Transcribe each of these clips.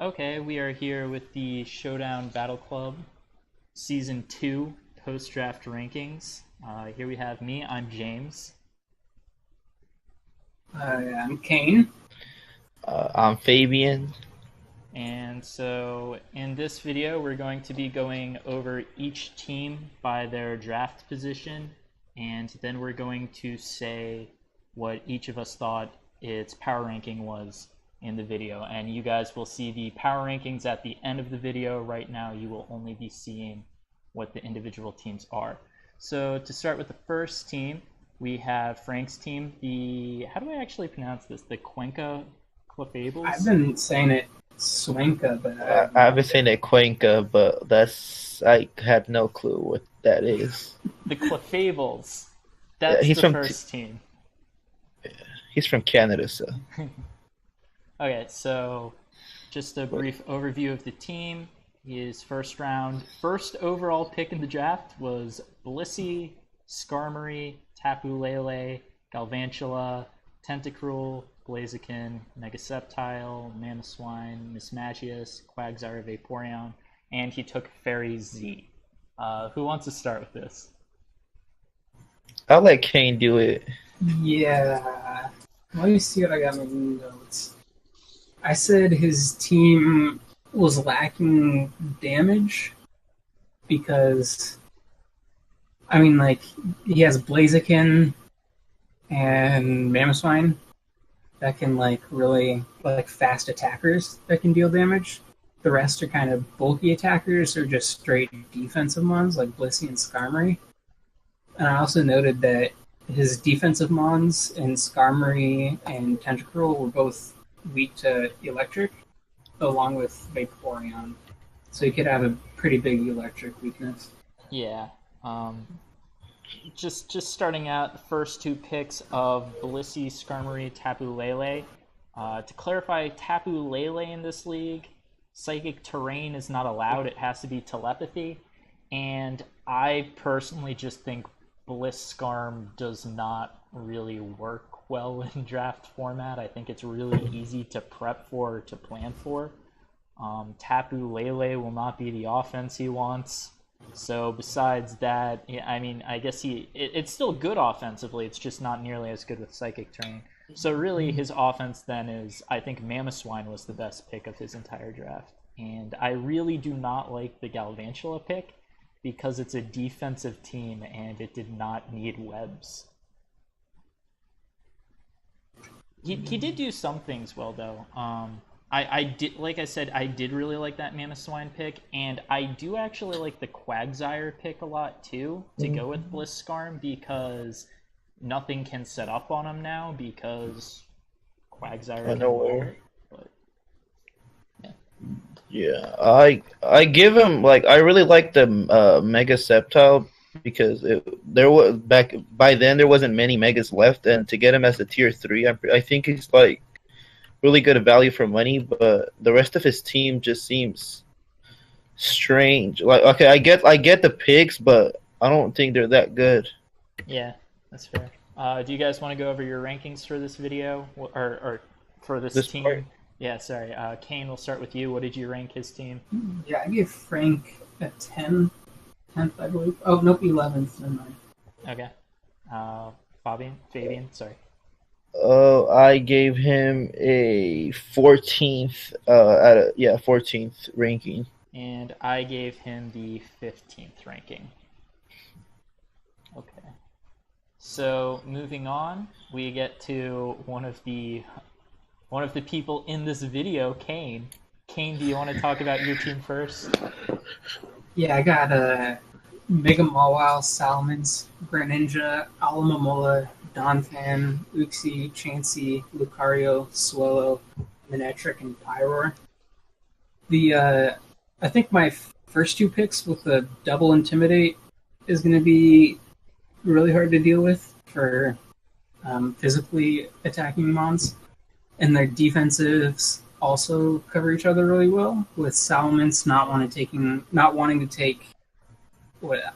Okay, we are here with the Showdown Battle Club Season 2 post-draft rankings. Here we have me, I'm James. I'm Kane. I'm Fabian. And so in this video, we're going to be going over each team by their draft position, and then we're going to say what each of us thought its power ranking was in the video. And you guys will see the power rankings at the end of the video. Right now, you will only be seeing what the individual teams are. So to start with the first team, we have Frank's team, how do I actually pronounce this? The Cuenca Clefables? I've been saying it Swanka, but I've been saying it Cuenca, but I have no clue what that is. The Clefables. Yeah, That's the first team. He's from Canada, so. Okay, so just a brief overview of the team. His first overall pick in the draft was Blissey, Skarmory, Tapu Lele, Galvantula, Tentacruel, Blaziken, Megaseptile, Mamoswine, Mismagius, Quagsire, Vaporeon, and he took Fairy Z. Who wants to start with this? I'll let Kane do it. yeah. Let me see what I got in my notes. I said his team was lacking damage because, he has Blaziken and Mamoswine that can, really, fast attackers that can deal damage. The rest are kind of bulky attackers or just straight defensive ones, like Blissey and Skarmory. And I also noted that his defensive mons in Skarmory and Tentacruel were both weak to electric, along with Vaporeon. So he could have a pretty big electric weakness. Yeah. Just starting out, the first two picks of Blissey, Skarmory, Tapu Lele. To clarify, Tapu Lele in this league, Psychic Terrain is not allowed. It has to be Telepathy. And I personally just think Bliss Skarm does not really work well in draft format. I think it's really easy to prep for, to plan for. Tapu Lele will not be the offense he wants. So besides that, I guess it's still good offensively. It's just not nearly as good with Psychic Terrain. So really, his offense then is, I think Mamoswine was the best pick of his entire draft. And I really do not like the Galvantula pick because it's a defensive team and it did not need webs. He did do some things well, though. I did, like I said, I did really like that Mamoswine pick, and I do actually like the Quagsire pick a lot too, to go with Bliss Skarm, because nothing can set up on him now because Quagsire can Nowhere. but Yeah, I give him I really like the Mega Sceptile because there was by then there wasn't many Megas left, and to get him as a tier 3, I think he's really good value for money, but the rest of his team just seems strange. Okay, I get the picks, but I don't think they're that good. Yeah, that's fair. Do you guys want to go over your rankings for this video or for this team? Part. Yeah, sorry. Kane, we'll start with you. What did you rank his team? Yeah, I gave Frank a 10th, I believe. Oh, nope, 11th. Never mind. Okay. Fabian, sorry. I gave him a 14th 14th ranking. And I gave him the 15th ranking. Okay. So moving on, we get to one of the people in this video, Kane. Kane, do you want to talk about your team first? Yeah, I got Mega Mawile, Salamence, Greninja, Alomomola, Donphan, Uxie, Chansey, Lucario, Swallow, Manectric, and Pyroar. I think my first two picks with the double Intimidate is going to be really hard to deal with for physically attacking mons. And their defensives also cover each other really well, with Salamence not wanting to take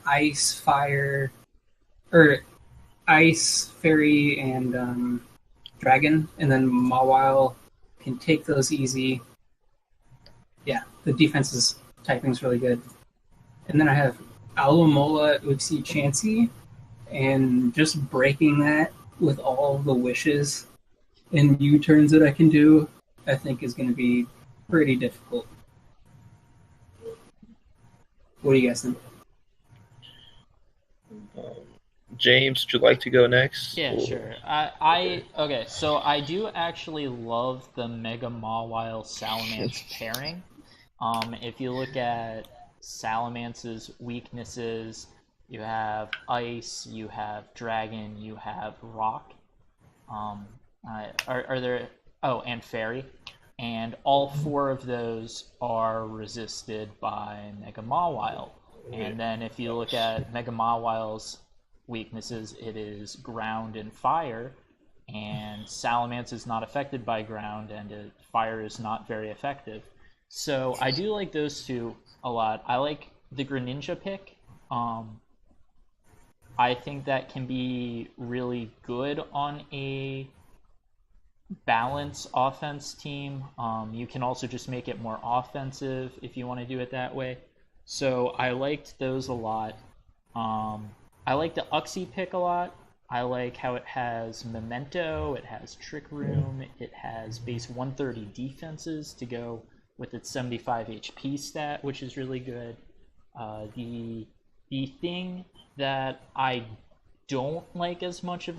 Ice, Fire, or Ice, Fairy, and Dragon, and then Mawile can take those easy. Yeah, the defense's typing's really good. And then I have Alomola, Uxie, Chansey, and just breaking that with all the wishes and U-turns that I can do, I think is going to be pretty difficult. What do you guys think? James, would you like to go next? Yeah, sure. Okay, so I do actually love the Mega Mawile Salamence pairing. If you look at Salamance's weaknesses, you have Ice, you have Dragon, you have Rock. Are there... Oh, and Fairy. And all 4 of those are resisted by Mega Mawile. And then if you look at Mega Mawile's weaknesses, it is ground and fire, and Salamence is not affected by ground, and fire is not very effective. So I do like those 2 a lot. I like the Greninja pick. I think that can be really good on a balanced offense team. You can also just make it more offensive if you want to do it that way. So I liked those a lot. I like the Uxie pick a lot. I like how it has Memento, it has Trick Room, it has base 130 defenses to go with its 75 HP stat, which is really good. The thing that I don't like as much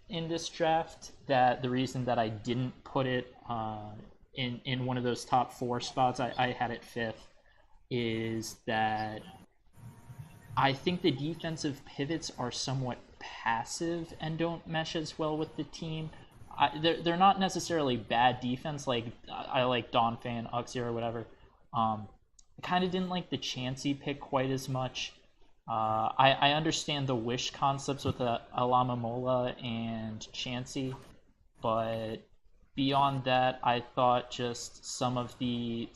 in this draft, that the reason that I didn't put it in one of those top 4 spots, I had it 5th, is that I think the defensive pivots are somewhat passive and don't mesh as well with the team. They're not necessarily bad defense, like I like Donphan, Uxie, or whatever. I kind of didn't like the Chansey pick quite as much. I understand the wish concepts with Alomola and Chansey, but beyond that, I thought just some of the...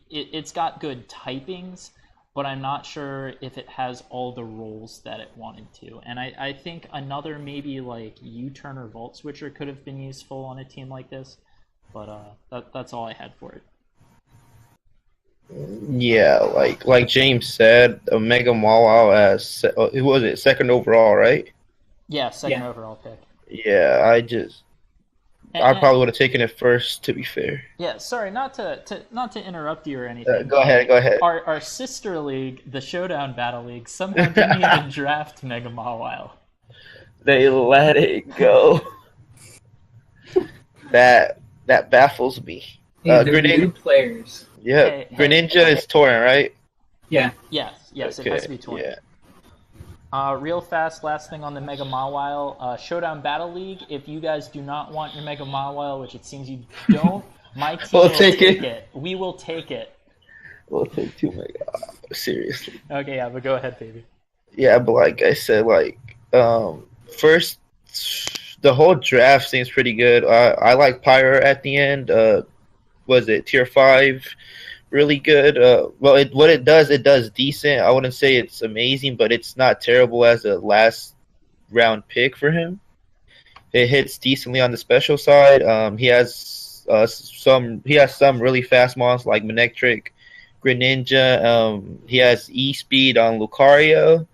It's got good typings, but I'm not sure if it has all the roles that it wanted to. And I think another maybe like U-turn or Volt Switcher could have been useful on a team like this, but that's all I had for it. Yeah, like James said, Mega Mawile as who was it, 2nd overall, right? Yeah, second overall pick. Yeah, I probably would have taken it first, to be fair. Yeah, sorry, not to interrupt you or anything. Go ahead. Our sister league, the Showdown Battle League, somehow didn't even draft Mega Mawile. They let it go. That baffles me. They're new players. Yeah, Greninja is Torrent, right? Yeah. Yes, okay, it has to be Torrent. Yeah. Real fast, last thing on the Mega Mawile, Showdown Battle League. If you guys do not want your Mega Mawile, which it seems you don't, my team will take it. We will take it. We'll take 2 Mega. Seriously. Okay, yeah, but go ahead, baby. Yeah, but like I said, first, the whole draft seems pretty good. I like Pyre at the end. Was it tier 5? Really good. What it does decent. I wouldn't say it's amazing, but it's not terrible as a last round pick for him. It hits decently on the special side. He has some really fast mons like Manectric, Greninja. He has E speed on Lucario.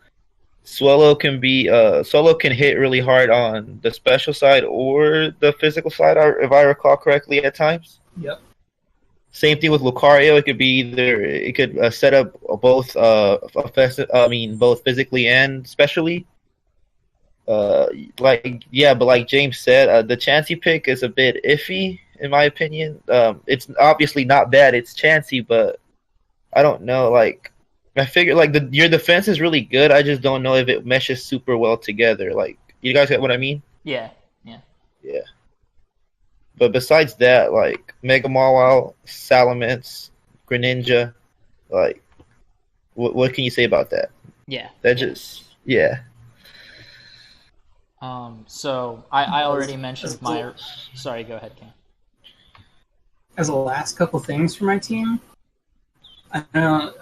Swallow can hit really hard on the special side or the physical side, if I recall correctly, at times. Yep. Same thing with Lucario. It could set up both both physically and specially. But like James said, the Chansey pick is a bit iffy in my opinion. It's obviously not bad. It's Chansey, but I don't know. Like I figure, your defense is really good. I just don't know if it meshes super well together. Like, you guys get what I mean? Yeah. But besides that, like Mega Mawile, Salamence, Greninja, like what can you say about that? Yeah. Yeah. So I already mentioned my. Sorry, go ahead, Ken. As a last couple things for my team, I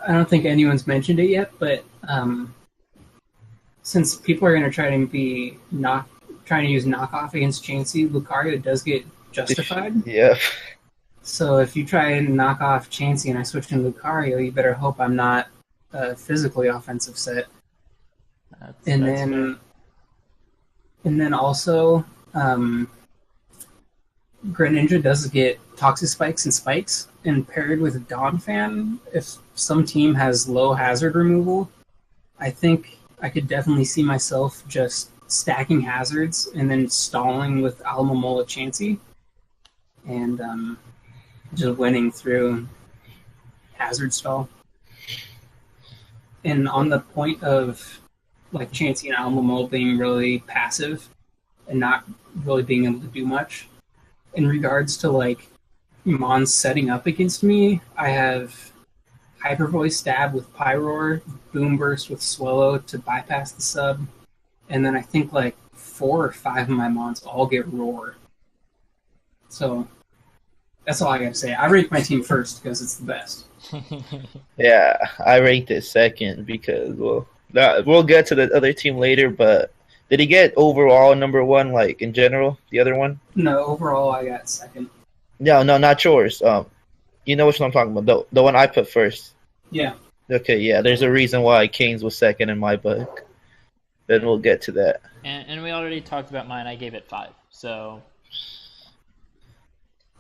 don't think anyone's mentioned it yet, but since people are going to try to use knockoff against Chansey, Lucario does get justified. Yeah. So if you try and knock off Chansey and I switch to Lucario, you better hope I'm not a physically offensive set. And then also, Greninja does get Toxic Spikes and Spikes, and paired with Donphan, if some team has low hazard removal, I think I could definitely see myself just stacking hazards and then stalling with Alomomola Chansey, and just winning through hazard stall. And on the point of like Chansey and Alomomola being really passive and not really being able to do much, in regards to like Mons setting up against me, I have Hyper Voice Stab with Pyroar, Boom Burst with Swallow to bypass the sub, and then I think like 4 or 5 of my Mons all get Roar. So that's all I gotta say. I rank my team first because it's the best. Yeah, I ranked it second because we'll get to the other team later. But did he get overall number 1, like in general? The other one? No, overall I got second. No, not yours. You know which one I'm talking about. The one I put first. Yeah. Okay, yeah. There's a reason why Kane's was second in my book. Then we'll get to that. And we already talked about mine. I gave it 5. So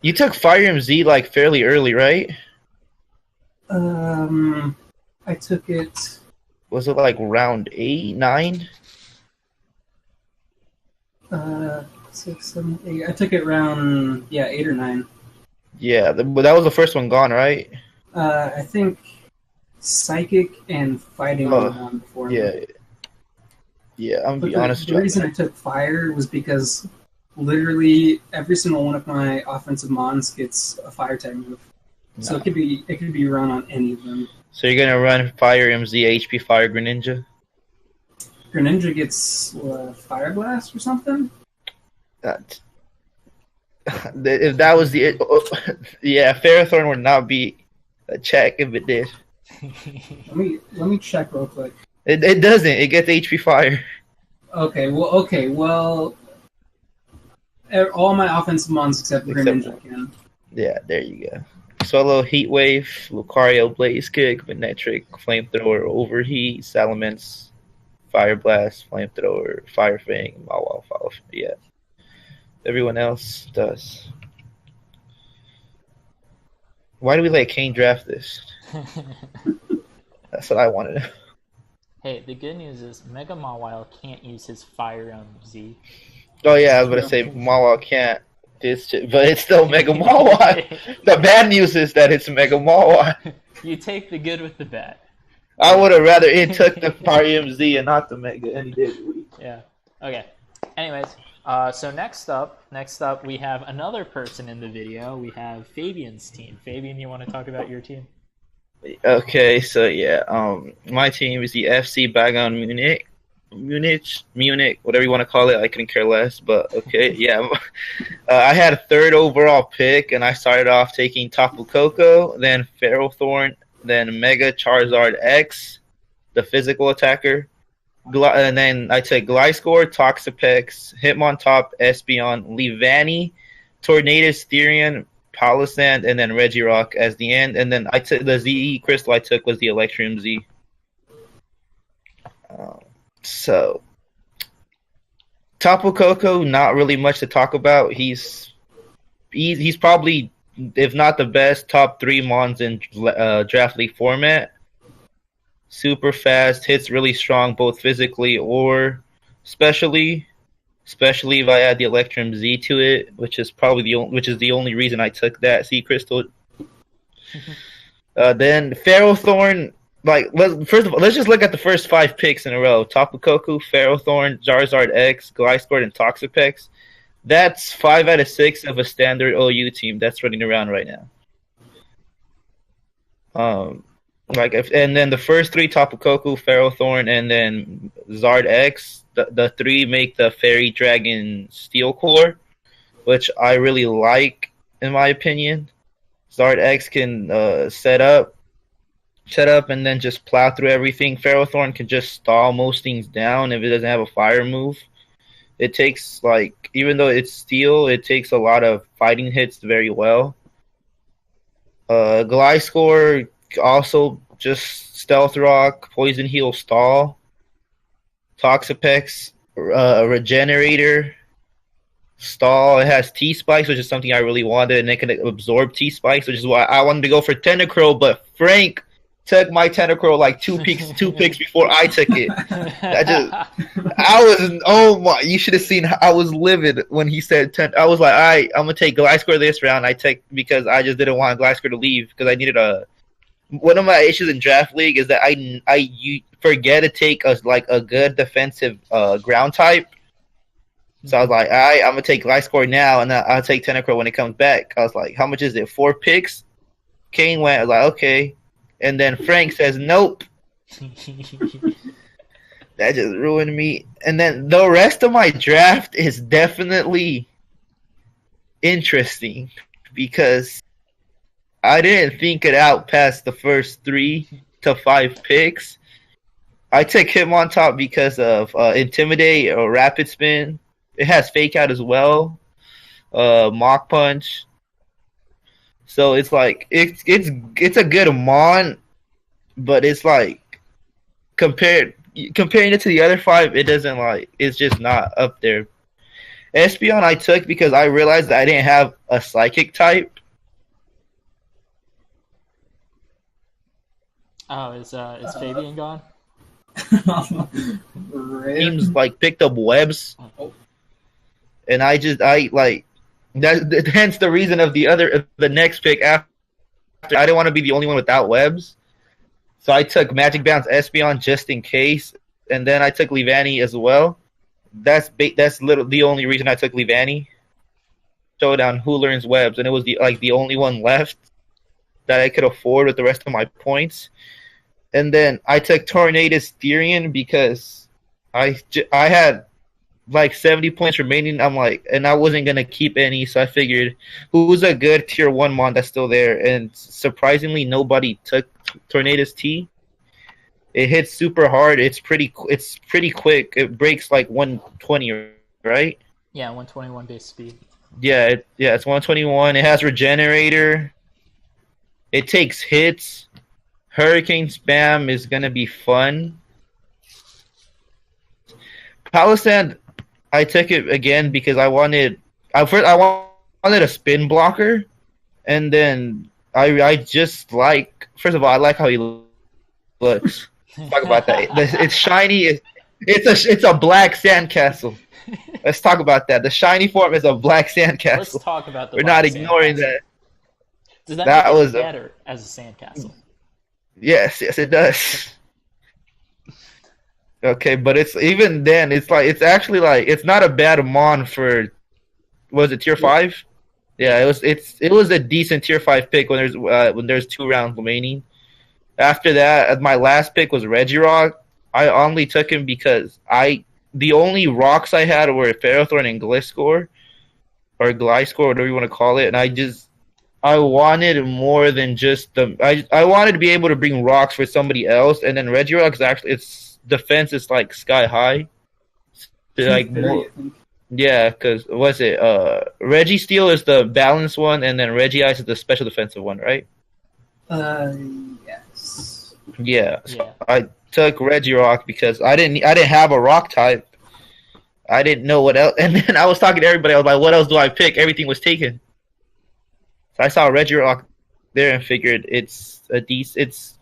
you took Fire MZ like fairly early, right? I took it. Was it like round 8, 9? 6, 7, 8. I took it round 8 or 9. Yeah, but that was the first one gone, right? I think Psychic and Fighting were gone before. Yeah. I'm gonna be honest. The reason I took Fire was because literally every single one of my offensive Mons gets a Fire type move, so it could be run on any of them. So you're gonna run Fire MZ, HP Fire Greninja. Greninja gets Fire Blast or something. If that was Ferrothorn would not be a check if it did. Let me check real quick. It doesn't. It gets HP Fire. Okay. Well. All my offensive Mons except Greninja can. Yeah, there you go. Solo Heat Wave, Lucario Blaze Kick, Venetric, Flamethrower, Overheat, Salamence, Fire Blast, Flamethrower, Fire Fang, Mawile, Follow. Yeah. Everyone else does. Why do we let Kane draft this? That's what I wanted to know. Hey, the good news is Mega Mawile can't use his Fire Z. Oh yeah, I was gonna say Mawile can't. But it's still Mega Mawile. The bad news is that it's Mega Mawile. You take the good with the bad. I would have rather it took the Fire MZ and not the Mega any day of the week. Yeah. Okay. Anyways, so next up we have another person in the video. We have Fabian's team. Fabian, you want to talk about your team? Okay, so yeah, my team is the FC Bayern Munich, whatever you want to call it. I couldn't care less, but okay, yeah. I had a 3rd overall pick, and I started off taking Tapu Koko, then Ferrothorn, then Mega Charizard X, the physical attacker, and then I took Gliscor, Toxapex, Hitmontop, Espeon, Leavanny, Tornadus, Therian, Palisand, and then Regirock as the end. And then I took the ZE crystal I took was the Electrum Z. So Tapu Koko, not really much to talk about. He's probably, if not the best, top 3 Mons in Draft League format. Super fast, hits really strong, both physically or specially. Especially if I add the Electrum Z to it, which is the only reason I took that Sea Crystal. Then Ferrothorn. First of all, let's just look at the first 5 picks in a row. Tapu Koko, Ferrothorn, Charizard X, Gliscor, and Toxapex. That's 5 out of 6 of a standard OU team that's running around right now. And then the first 3, Tapu Koko, Ferrothorn, and then Zard X, the 3 make the Fairy Dragon Steel Core, which I really like, in my opinion. Zard X can set up, and then just plow through everything. Ferrothorn can just stall most things down if it doesn't have a fire move. It takes, even though it's steel, it takes a lot of fighting hits very well. Gliscor, also just Stealth Rock, Poison Heal, Stall, Toxapex, Regenerator, Stall. It has T-Spikes, which is something I really wanted, and it can absorb T-Spikes, which is why I wanted to go for Tentacruel, but Frank took my Tentacruel like two picks before I took it. Oh my, you should have seen, I was livid when he said I was like, all right, I'm going to take Gliscor this round. Because I just didn't want Gliscor to leave, because I needed one of my issues in Draft League is that you forget to take a good defensive ground type. So I was like, all right, I'm going to take Gliscor now, and I'll take Tentacruel when it comes back. I was like, how much is it? 4 picks? Kane went, I was like, okay. And then Frank says, nope. That just ruined me. And then the rest of my draft is definitely interesting because I didn't think it out past the first 3 to 5 picks. I took Hitmontop because of Intimidate or Rapid Spin. It has Fake Out as well. Mach Punch. So it's like it's a good Mon, but it's like comparing it to the other 5, it doesn't it's just not up there. Espeon I took because I realized that I didn't have a Psychic type. Oh, is Fabian gone? Teams picked up webs, and that. Hence the reason of the next pick after. I didn't want to be the only one without webs, so I took Magic Bounce Espeon just in case, and then I took Leavanny as well. That's the only reason I took Leavanny. Showdown, who learns webs, and it was the only one left that I could afford with the rest of my points. And then I took Tornadus Therian because I had 70 points remaining. And I wasn't gonna keep any, so I figured who's a good tier 1 mon that's still there. And surprisingly, nobody took Tornadus T. It hits super hard. It's pretty quick. It breaks 120, right? Yeah, 121 base speed. Yeah, it's 121. It has Regenerator. It takes hits. Hurricane Spam is gonna be fun. Palisand, I took it again because I wanted a spin blocker, and then I just first of all, I like how he looks. Talk about that. It's shiny. It's a black sandcastle. Let's talk about that. The shiny form is a black sandcastle. Let's talk about the. We're not ignoring that. Does that make it better as a sandcastle? Yes, it does. Okay, but it's even then. It's actually it's not a bad mon for. Was it tier 5? Yeah, it was a decent tier 5 pick when there's 2 rounds remaining. After that, my last pick was Regirock. I only took him because the only rocks I had were Ferrothorn and Gliscor, or Gliscor, whatever you want to call it, and I wanted more than just I wanted to be able to bring rocks for somebody else, and then Regirock's actually its defense is sky high. More, yeah, because was it Registeel is the balanced one, and then Regice is the special defensive one, right? Yes. Yeah. So I took Regirock because I didn't have a rock type. I didn't know what else, and then I was talking to everybody. I was like, "What else do I pick?" Everything was taken. So I saw Regirock there and figured it's a decent.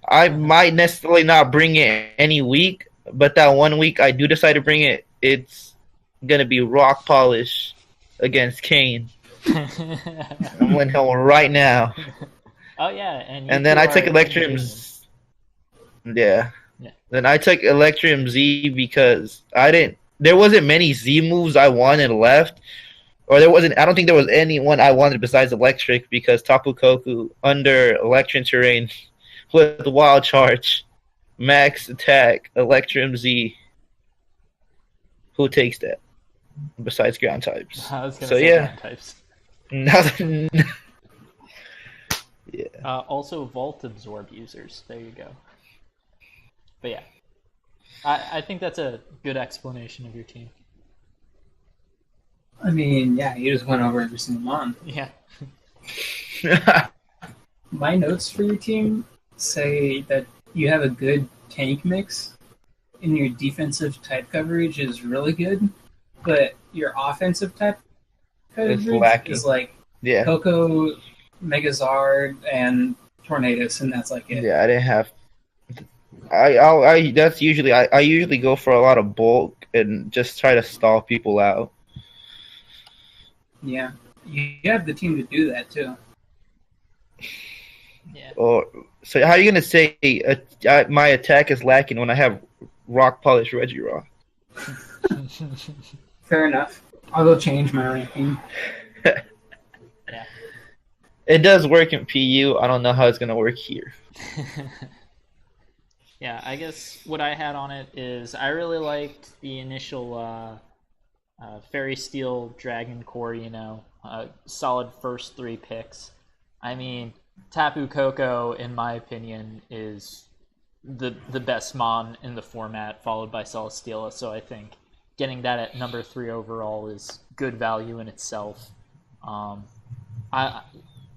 I might necessarily not bring it any week, but that 1 week I do decide to bring it, it's gonna be rock polish against Kane. I'm going home right now. Oh yeah, and then I took Electrium's. Yeah. Then I took Electrium Z because there wasn't many Z moves I wanted left. Or I don't think there was anyone I wanted besides Electric because Tapu Koku under Electric Terrain with Wild Charge, Max Attack, Electrium Z. Who takes that? Besides ground types. I was gonna say ground types. Yeah. Also Volt Absorb users. There you go. But yeah. I think that's a good explanation of your team. I mean, yeah, you just went over every single mon. Yeah. My notes for your team say that you have a good tank mix, and your defensive type coverage is really good, but your offensive type It's coverage lacking. is like Yeah. Coco, Megazard, and Tornadus, and that's like it. Yeah, I didn't have. That's usually I usually go for a lot of bulk and just try to stall people out. Yeah, you have the team to do that too. Yeah. Or so how are you gonna say my attack is lacking when I have rock polish Regirock? Fair enough. I'll go change my ranking. Yeah. It does work in PU. I don't know how it's gonna work here. Yeah, I guess what I had on it is I really liked the initial Fairy Steel Dragon Core, solid first 3 picks. I mean, Tapu Koko, in my opinion, is the best mon in the format, followed by Celesteela, so I think getting that at number 3 overall is good value in itself.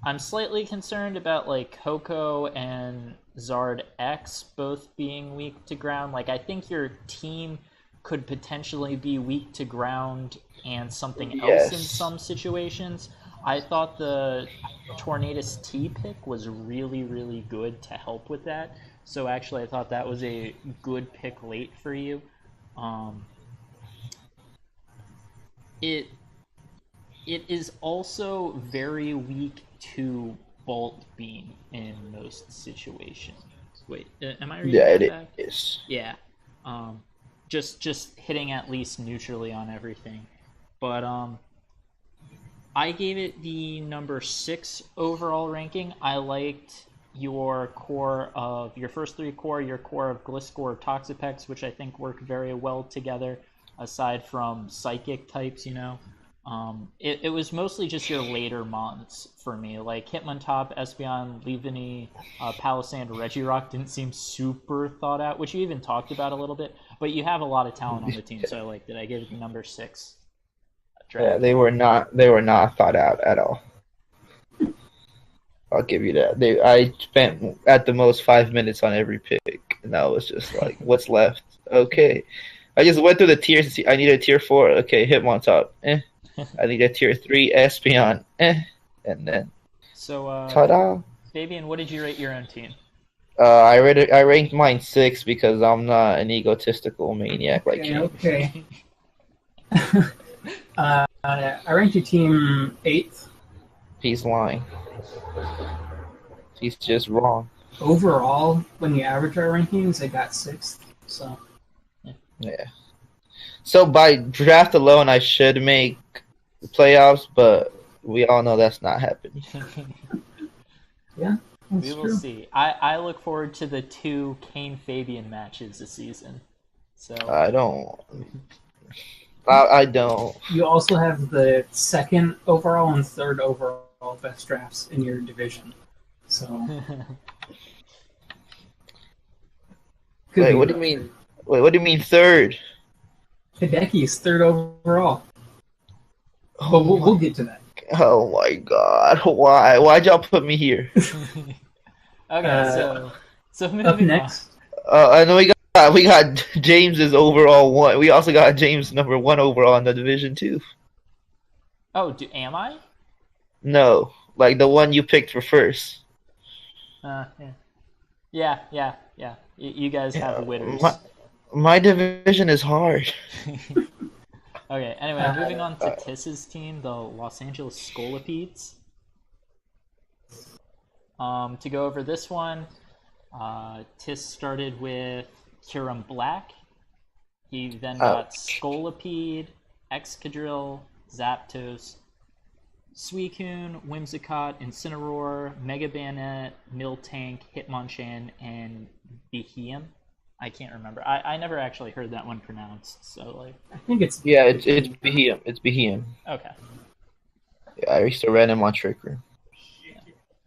I'm slightly concerned about like Koko and Zard X both being weak to ground. Like, I think your team could potentially be weak to ground and something else in some situations. I thought the Tornadus T pick was really, really good to help with that. So actually, I thought that was a good pick late for you. It is also very weak to Bolt Beam in most situations. Wait, am I reading that back? It is. Yeah. Just hitting at least neutrally on everything. But I gave it the number 6 overall ranking. I liked your first 3 core, your core of Gliscor Toxapex, which I think work very well together, aside from psychic types, It was mostly just your later mons for me. Like Hitmontop, Espeon, Leaveney, Palisand, Regirock didn't seem super thought out, which you even talked about a little bit. But you have a lot of talent on the team, so I liked it. I gave it the number 6. Yeah, they were not thought out at all. I'll give you that. I spent at the most 5 minutes on every pick, and I was just like, "What's left?" Okay, I just went through the tiers to see. I need a tier 4. Okay, Hitmontop. I need a tier 3 Espeon. And then ta-da! Fabian, what did you rate your own team? I ranked mine 6 because I'm not an egotistical maniac like him. Okay. I ranked your team 8th. He's lying. He's just wrong. Overall, when you average our rankings, I got 6th. So. Yeah. So by draft alone, I should make the playoffs, but we all know that's not happening. Yeah, we will see. I look forward to the 2 Kane Fabian matches this season. So I don't. I don't. You also have the 2nd overall and 3rd overall best drafts in your division. So. Wait, what do you mean? Wait, what do you mean 3rd? Hideki's 3rd overall. But we'll get to that. Oh my god! Why? Why'd y'all put me here? Okay, so moving up next. I know we got James's overall 1. We also got James number 1 overall in the division too. Oh, am I? No, like the one you picked for first. Yeah. You guys have winners. My division is hard. Okay, anyway, moving on to Tiss's team, the Los Angeles Scolopedes. To go over this one, Tiss started with Kyurem Black. He then got Scolipede, Excadrill, Zapdos, Suicune, Whimsicott, Incineroar, Mega Bayonet, Miltank, Hitmonchan, and Beheeyem. I can't remember. I never actually heard that one pronounced, so like. I think it's Beheeyem. It's Beheeyem. Okay. Yeah, I used to run him on Trick Room.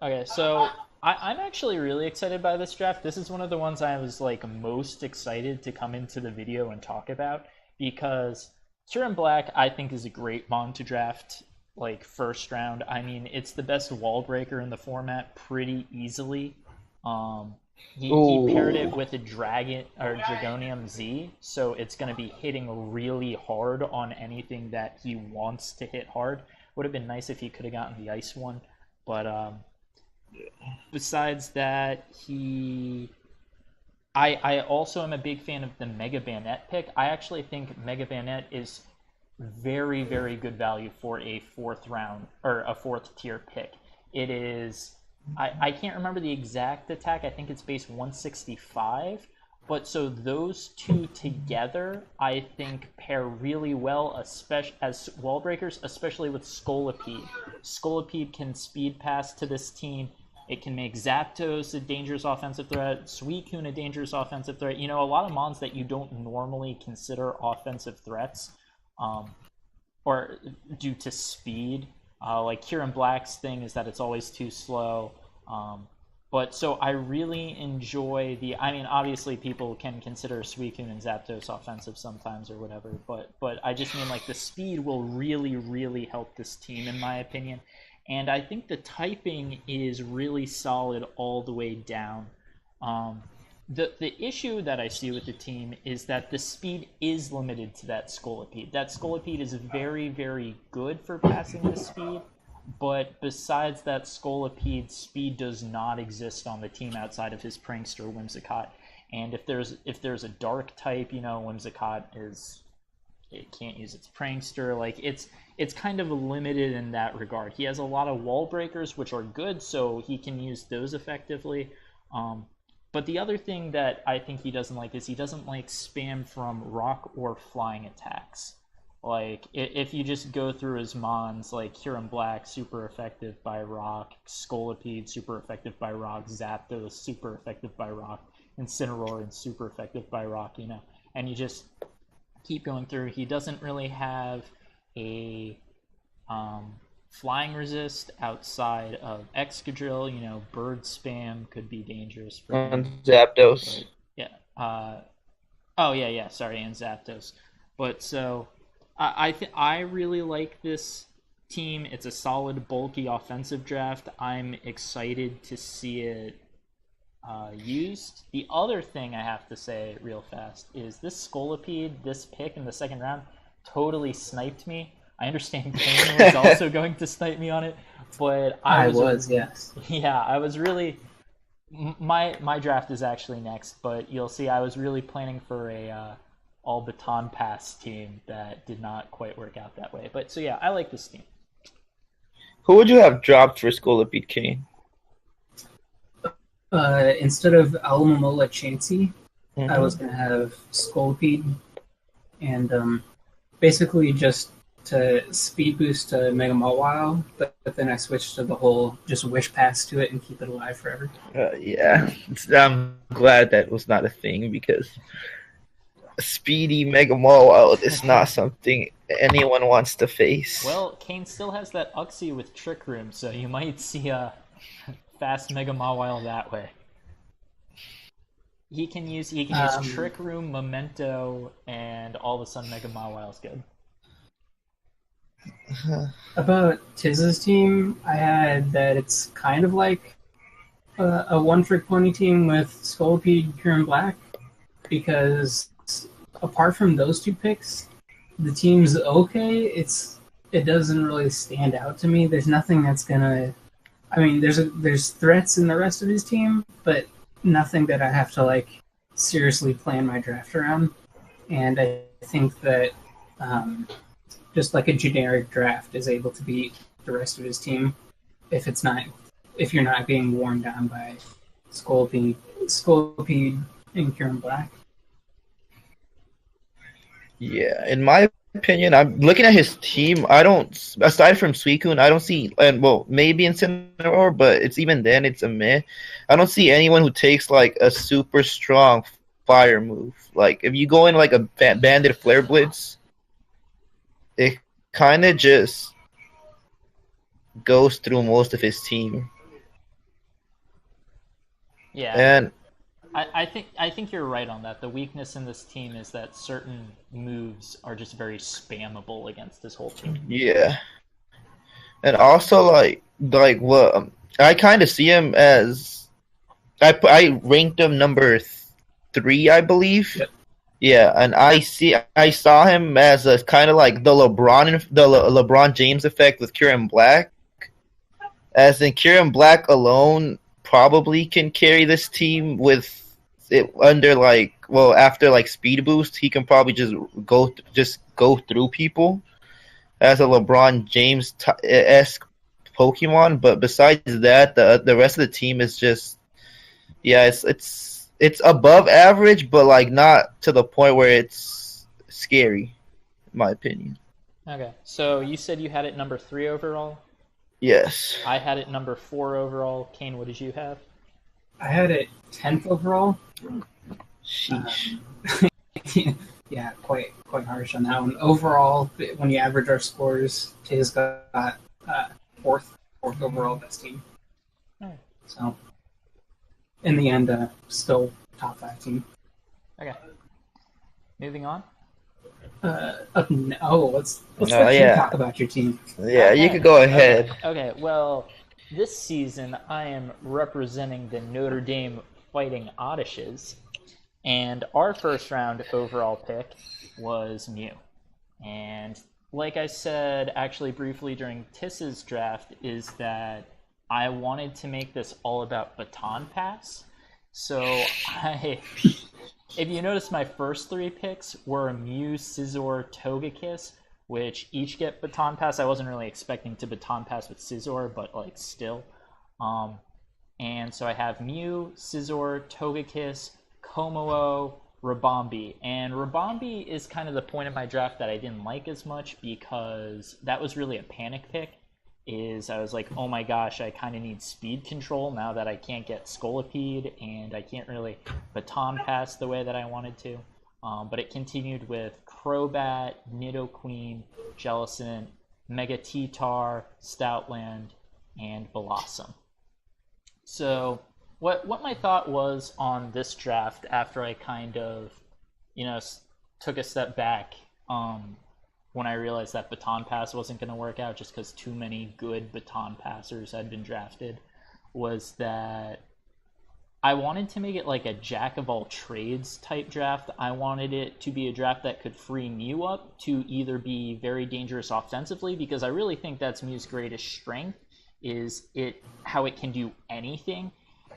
Okay, so I'm actually really excited by this draft. This is one of the ones I was like most excited to come into the video and talk about because Kyurem Black I think is a great mon to draft like first round. I mean, it's the best wall breaker in the format pretty easily. He paired it Ooh. with a dragon or Dragonium Z, so it's going to be hitting really hard on anything that he wants to hit hard. Would have been nice if he could have gotten the ice one, but besides that, I also am a big fan of the Mega Bayonet pick. I actually think Mega Bayonet is very, very good value for a fourth round or a fourth tier pick. It is, I can't remember the exact attack. I think it's base 165. But so those two together, I think pair really well, especially as wall breakers, especially with Scolipede. Scolipede can speed pass to this team. It can make Zapdos a dangerous offensive threat, Suicune a dangerous offensive threat. You know, a lot of mons that you don't normally consider offensive threats, or due to speed. Like Kieran Black's thing is that it's always too slow. But so I really enjoy the. I mean, obviously people can consider Suicune and Zapdos offensive sometimes or whatever, but I just mean like the speed will really, really help this team in my opinion. And I think the typing is really solid all the way down. The issue that I see with the team is that the speed is limited to that Scolipede. That Scolipede is very, very good for passing the speed, but besides that Scolipede, speed does not exist on the team outside of his Prankster Whimsicott. And if there's a dark type, you know, Whimsicott it can't use its Prankster. Like it's kind of limited in that regard. He has a lot of wall breakers, which are good, so he can use those effectively. But the other thing that I think he doesn't like is he doesn't like spam from rock or flying attacks. Like, if you just go through his mons, like Kieran Black, super effective by rock, Scolipede, super effective by rock, Zapdos, super effective by rock, Incineroar, and super effective by rock, you know, and you just keep going through. He doesn't really have a flying resist outside of Excadrill. You know, bird spam could be dangerous for On him. Zapdos. But, yeah. Oh yeah. Sorry, and Zapdos. But so I really like this team. It's a solid, bulky offensive draft. I'm excited to see it used. The other thing I have to say real fast is this Scolipede, this pick in the second round, totally sniped me. I understand Kane was also going to snipe me on it, but I was yes. Yeah, I was really my draft is actually next, but you'll see I was really planning for a all baton pass team that did not quite work out that way. But so yeah, I like this team. Who would you have dropped for Scolipede Kane? Instead of Alamomola Chansey, I Mm-hmm. was gonna have Scolipede, and basically just to speed boost to Mega Mawile, but then I switched to the whole just wish pass to it and keep it alive forever. Yeah, I'm glad that was not a thing because speedy Mega Mall is not something anyone wants to face. Well, Kane still has that Uxie with Trick Room, so you might see a fast Mega Mawile that way. He can use Trick Room, Memento, and all of a sudden Mega Mawile's good. About Tiz's team, I had that it's kind of like a one-trick pony team with Scolipede, Kieran Black, because apart from those two picks, the team's okay. It doesn't really stand out to me. There's nothing that's gonna. I mean, there's threats in the rest of his team, but nothing that I have to like seriously plan my draft around. And I think that just like a generic draft is able to beat the rest of his team if you're not being worn down by Scolipede, and Kieran Black. Yeah, in my opinion, I'm looking at his team. I don't, aside from Suicune, I don't see, and well, maybe Incineroar, but it's even then, it's a meh. I don't see anyone who takes like a super strong fire move. Like if you go in like a Bandit Flare Blitz, it kind of just goes through most of his team. Yeah. And I think you're right on that. The weakness in this team is that certain moves are just very spammable against this whole team. yeah. And also, like what I kind of see him as I ranked him number 3, I believe. Yep. Yeah, and I saw him as a kind of like LeBron James effect with Kieran Black, as in Kieran Black alone probably can carry this team with it under like after like speed boost he can probably just go through people as a LeBron James esque Pokemon, but besides that, the rest of the team is just it's above average, but like not to the point where it's scary, in my opinion. Okay, so you said you had it number 3 overall. Yes. I had it number 4 overall. Kane, what did you have? I had it 10th overall. Sheesh. Yeah, quite harsh on that one. Overall, when you average our scores, Tiz got fourth overall best team. Oh. So, in the end, still top 5 team. Okay. Moving on. Let's let you talk about your team. Yeah, Okay. you could go ahead. Okay, well, this season I am representing the Notre Dame Fighting Oddishes, and our first round overall pick was Mew. And like I said, actually briefly during Tiss's draft, is that I wanted to make this all about Baton Pass. So if you notice, my first 3 picks were Mew, Scizor, Togekiss, which each get Baton Pass. I wasn't really expecting to Baton Pass with Scizor, but like still. And so I have Mew, Scizor, Togekiss, Kommo-o, Rabombi. And Rabombi is kind of the point of my draft that I didn't like as much because that was really a panic pick. I was like, oh my gosh, I kind of need speed control now that I can't get Scolipede and I can't really Baton Pass the way that I wanted to. But it continued with Crobat, Nidoqueen, Jellicent, Mega T-Tar, Stoutland, and Blossom. So what my thought was on this draft after I kind of, took a step back when I realized that Baton Pass wasn't going to work out just because too many good Baton Passers had been drafted, was that I wanted to make it like a jack-of-all-trades type draft. I wanted it to be a draft that could free Mew up to either be very dangerous offensively, because I really think that's Mew's greatest strength, is how it can do anything.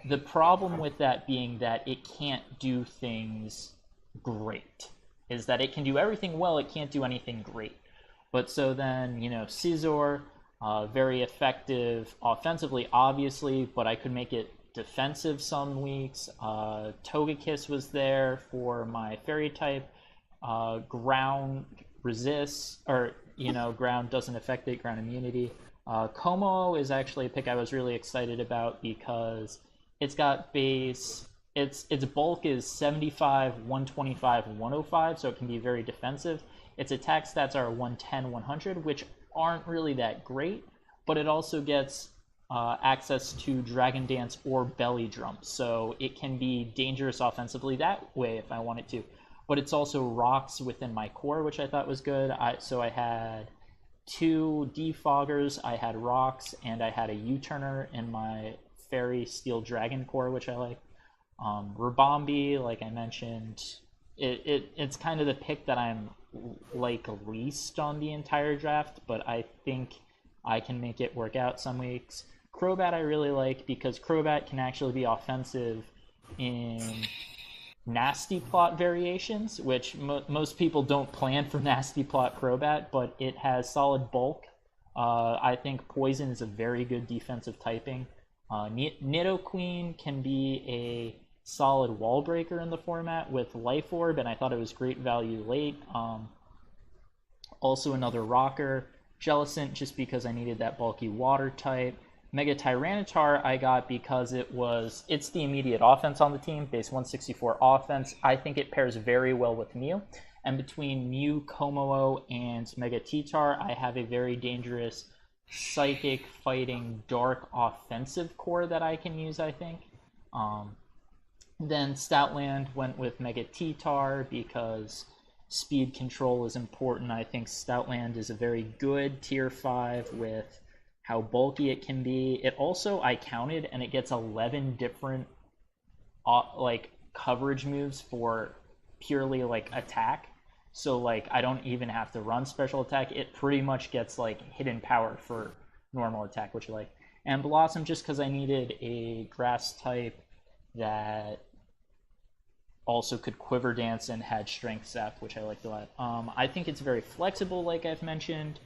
The problem with that being that it can't do things great, is that it can do everything well, it can't do anything great. But so then, Scizor, very effective offensively, obviously, but I could make it defensive some weeks. Togekiss was there for my fairy type. Ground resists, or, ground doesn't affect it, ground immunity. Kommo-o is actually a pick I was really excited about because it's got base. Its bulk is 75, 125, 105, so it can be very defensive. Its attack stats are 110, 100, which aren't really that great, but it also gets access to Dragon Dance or Belly Drum, so it can be dangerous offensively that way if I wanted to. But it's also rocks within my core, which I thought was good. So I had 2 Defoggers, I had rocks, and I had a U-turner in my Fairy Steel Dragon core, which I like. Rabombi, like I mentioned, it's kind of the pick that I'm like least on the entire draft, but I think I can make it work out some weeks. Crobat I really like because Crobat can actually be offensive in Nasty Plot variations, which most people don't plan for Nasty Plot Crobat, but it has solid bulk. I think Poison is a very good defensive typing. Nidoqueen can be a solid wall breaker in the format with Life Orb, and I thought it was great value late. Also another rocker. Jellicent, just because I needed that bulky water type. Mega Tyranitar I got because it's the immediate offense on the team, base 164 offense. I think it pairs very well with Mew. And between Mew, Kommo-o, and Mega T-Tar, I have a very dangerous psychic fighting dark offensive core that I can use, I think. Then Stoutland went with Mega T-Tar because speed control is important. I think Stoutland is a very good tier 5 with how bulky it can be. It also, I counted, and it gets 11 different like coverage moves for purely like attack. So like I don't even have to run special attack. It pretty much gets like hidden power for normal attack, which I like. And Blossom, just because I needed a grass type that also could quiver dance and had strength sap, which I liked a lot. I think it's very flexible, like I've mentioned.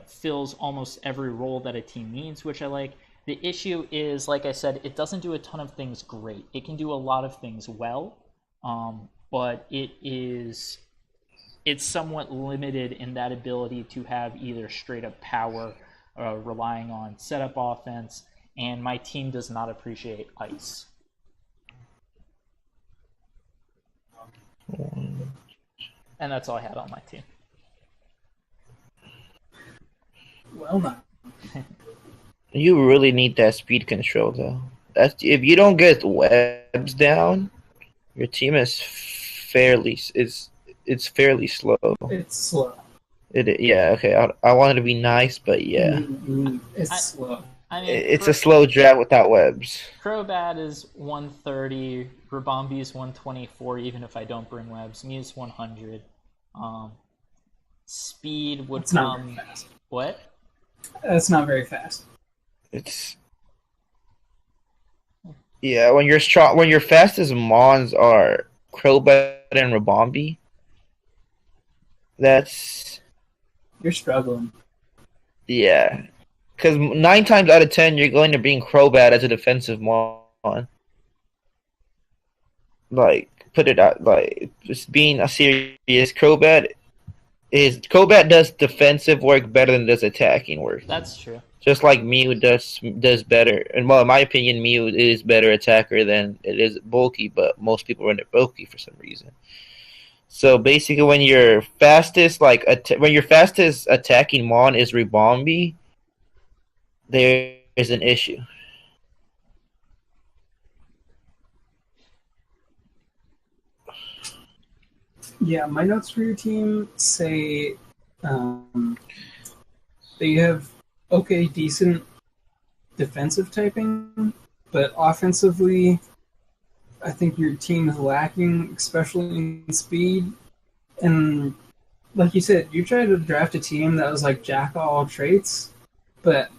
Fills almost every role that a team needs, which I like. The issue is, like I said, it doesn't do a ton of things great. It can do a lot of things well, but it's somewhat limited in that ability to have either straight up power, relying on setup offense, and my team does not appreciate ice. And that's all I had on my team. Well done. You really need that speed control, though. That's if you don't get webs down, your team is fairly fairly slow. It's slow. Yeah, okay. I wanted to be nice, but yeah, It's slow. I mean, it's a slow draft without webs. Crobat is 130, Rabombi is 124, even if I don't bring webs. Mew's 100. Speed would It's come. not very fast. What? That's not very fast. It's when you're strong, when your fastest mons are Crobat and Rabombi, You're struggling. Yeah. Because 9 times out of 10, you're going to bring Crobat as a defensive mon. Like, put it out, like, just being a serious Crobat does defensive work better than does attacking work. That's true. Just like Mew does better. And, well, in my opinion, Mew is better attacker than it is bulky, but most people run it bulky for some reason. So basically, when your fastest attacking mon is Rabombi, there is an issue. Yeah, my notes for your team say that you have decent defensive typing, but offensively, I think your team is lacking, especially in speed. And like you said, you tried to draft a team that was like jack of all traits, but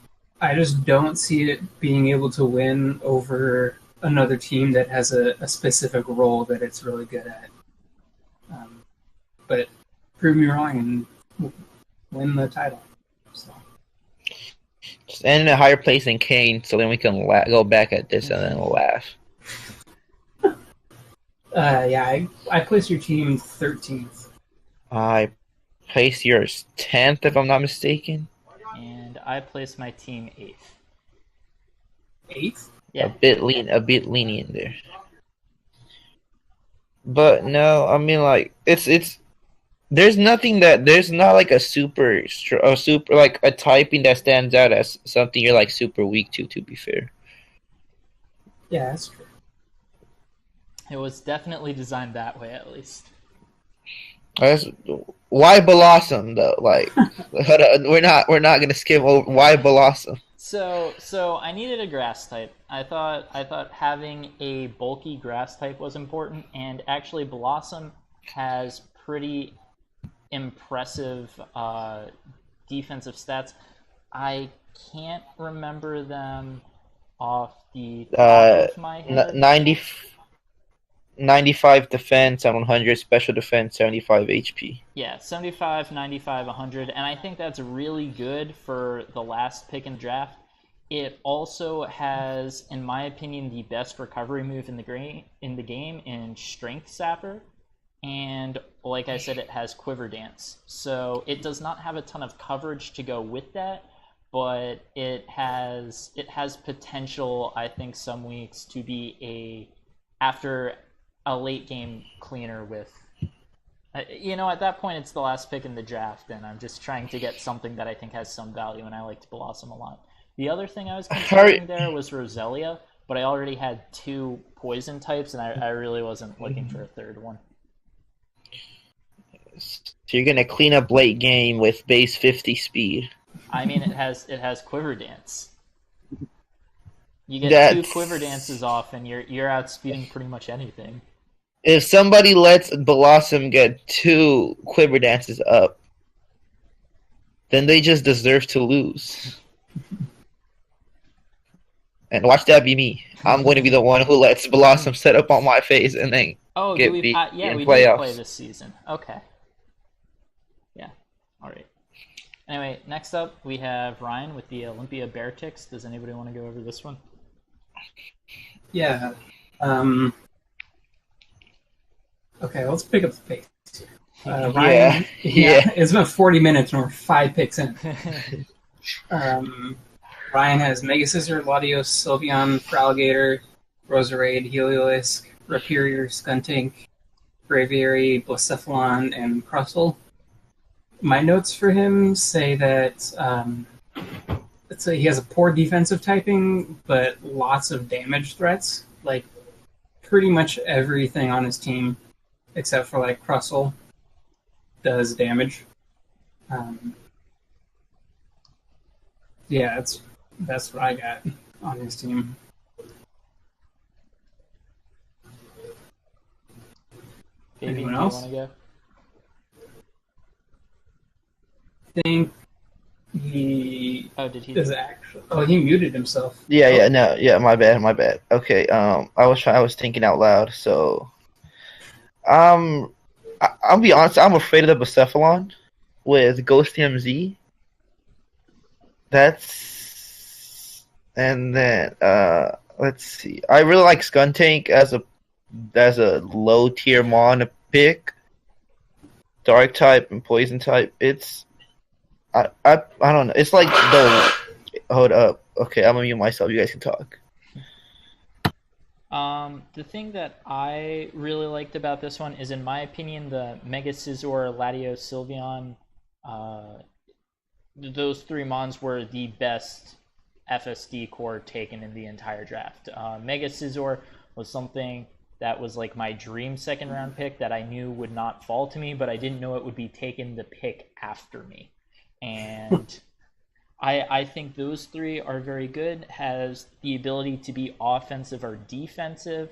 I just don't see it being able to win over another team that has a specific role that it's really good at. But prove me wrong and win the title. So. Just end in a higher place than Kane, so then we can go back at this and then laugh. I placed your team 13th. I placed yours 10th, if I'm not mistaken. And I placed my team 8th. 8th? Yeah. A bit lenient there. But no, I mean, like, it's there's not like a super like a typing that stands out as something you're like super weak to be fair. Yeah, that's true. It was definitely designed that way, at least. Why Blossom though? Like, we're not gonna skim over why Blossom. So I needed a grass type. I thought having a bulky grass type was important, and actually Blossom has pretty impressive defensive stats. I can't remember them off the top of my head. 95 defense and 100 special defense, 75 HP. Yeah, 75, 95, 100, and I think that's really good for the last pick in the draft. It also has, in my opinion, the best recovery move in the game in Strength Sapper, and like I said, it has Quiver Dance. So it does not have a ton of coverage to go with that, but it has potential, I think, some weeks to be after a late game cleaner with, at that point it's the last pick in the draft, and I'm just trying to get something that I think has some value, and I liked Blossom a lot. The other thing I was considering there was Roselia, but I already had 2 poison types, and I really wasn't looking for a third one. So you're gonna clean up late game with base 50 speed. I mean, it has Quiver Dance. You get 2 Quiver Dances off, and you're outspeeding pretty much anything. If somebody lets Blossom get 2 Quiver Dances up, then they just deserve to lose. And watch that be me. I'm going to be the one who lets Blossom set up on my face and then get beat in we playoffs. did play this season. Okay. Yeah. All right. Anyway, next up we have Ryan with the Olympia Bear Ticks. Does anybody want to go over this one? Yeah. Okay, let's pick up the pace. Ryan, it's been 40 minutes and we're 5 picks in. Ryan has Mega Scizor, Latios, Sylveon, Feraligatr, Roserade, Heliolisk, Rhyperior, Skuntank, Braviary, Blacephalon, and Crustle. My notes for him say that he has a poor defensive typing, but lots of damage threats. Like, pretty much everything on his team, except for, like, Crustle, does damage. Yeah, that's what I got on his team. Anyone else? Want to go? I think he. Did he? He muted himself. My bad. Okay, I was thinking out loud. So, I'll be honest. I'm afraid of the Blacephalon with Ghost MZ. And then let's see. I really like Skuntank as a low tier mon pick. Dark type and poison type. I don't know. It's like hold up. Okay, I'm gonna mute myself. You guys can talk. The thing that I really liked about this one is, in my opinion, the Mega Scizor, Latios, Sylveon, those 3 mons were the best FSD core taken in the entire draft. Mega Scizor was something that was like my dream 2nd round pick that I knew would not fall to me, but I didn't know it would be taken the pick after me. And I think those 3 are very good. Has the ability to be offensive or defensive.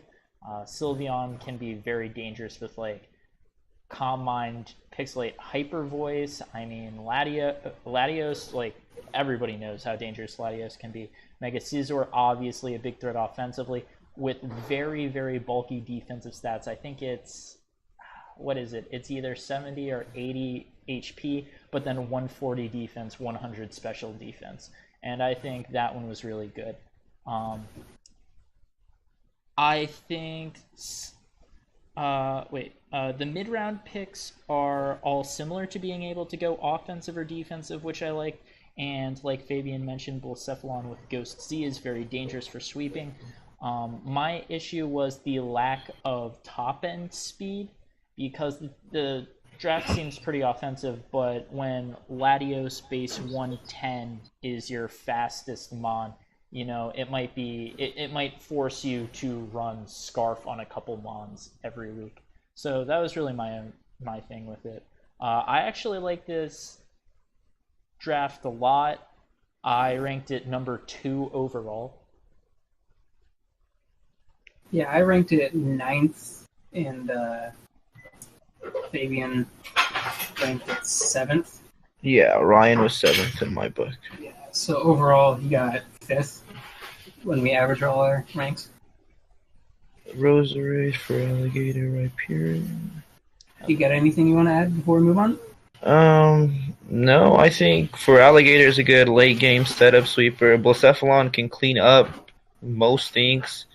Sylveon can be very dangerous with like Calm Mind, Pixelate, Hyper Voice. I mean, Latios, like, everybody knows how dangerous Latios can be. Mega Scizor, obviously a big threat offensively, with very, very bulky defensive stats. I think it's, what is it? It's either 70 or 80 HP, but then 140 defense, 100 special defense. And I think that one was really good. I think... the mid-round picks are all similar to being able to go offensive or defensive, which I like. And like Fabian mentioned, Blacephalon with Ghost Z is very dangerous for sweeping. My issue was the lack of top-end speed, because the draft seems pretty offensive, but when Latios base 110 is your fastest mon, you know, it might force you to run Scarf on a couple mons every week. So that was really my thing with it. I actually like this draft a lot. I ranked it number 2 overall. Yeah, I ranked it 9th, and Fabian ranked it 7th. Yeah, Ryan was 7th in my book. Yeah, so overall he got 5th when we average all our ranks. Roserade, Feraligatr, Rhyperior. You got anything you want to add before we move on? No, I think Feraligatr is a good late game setup sweeper. Blacephalon can clean up most things.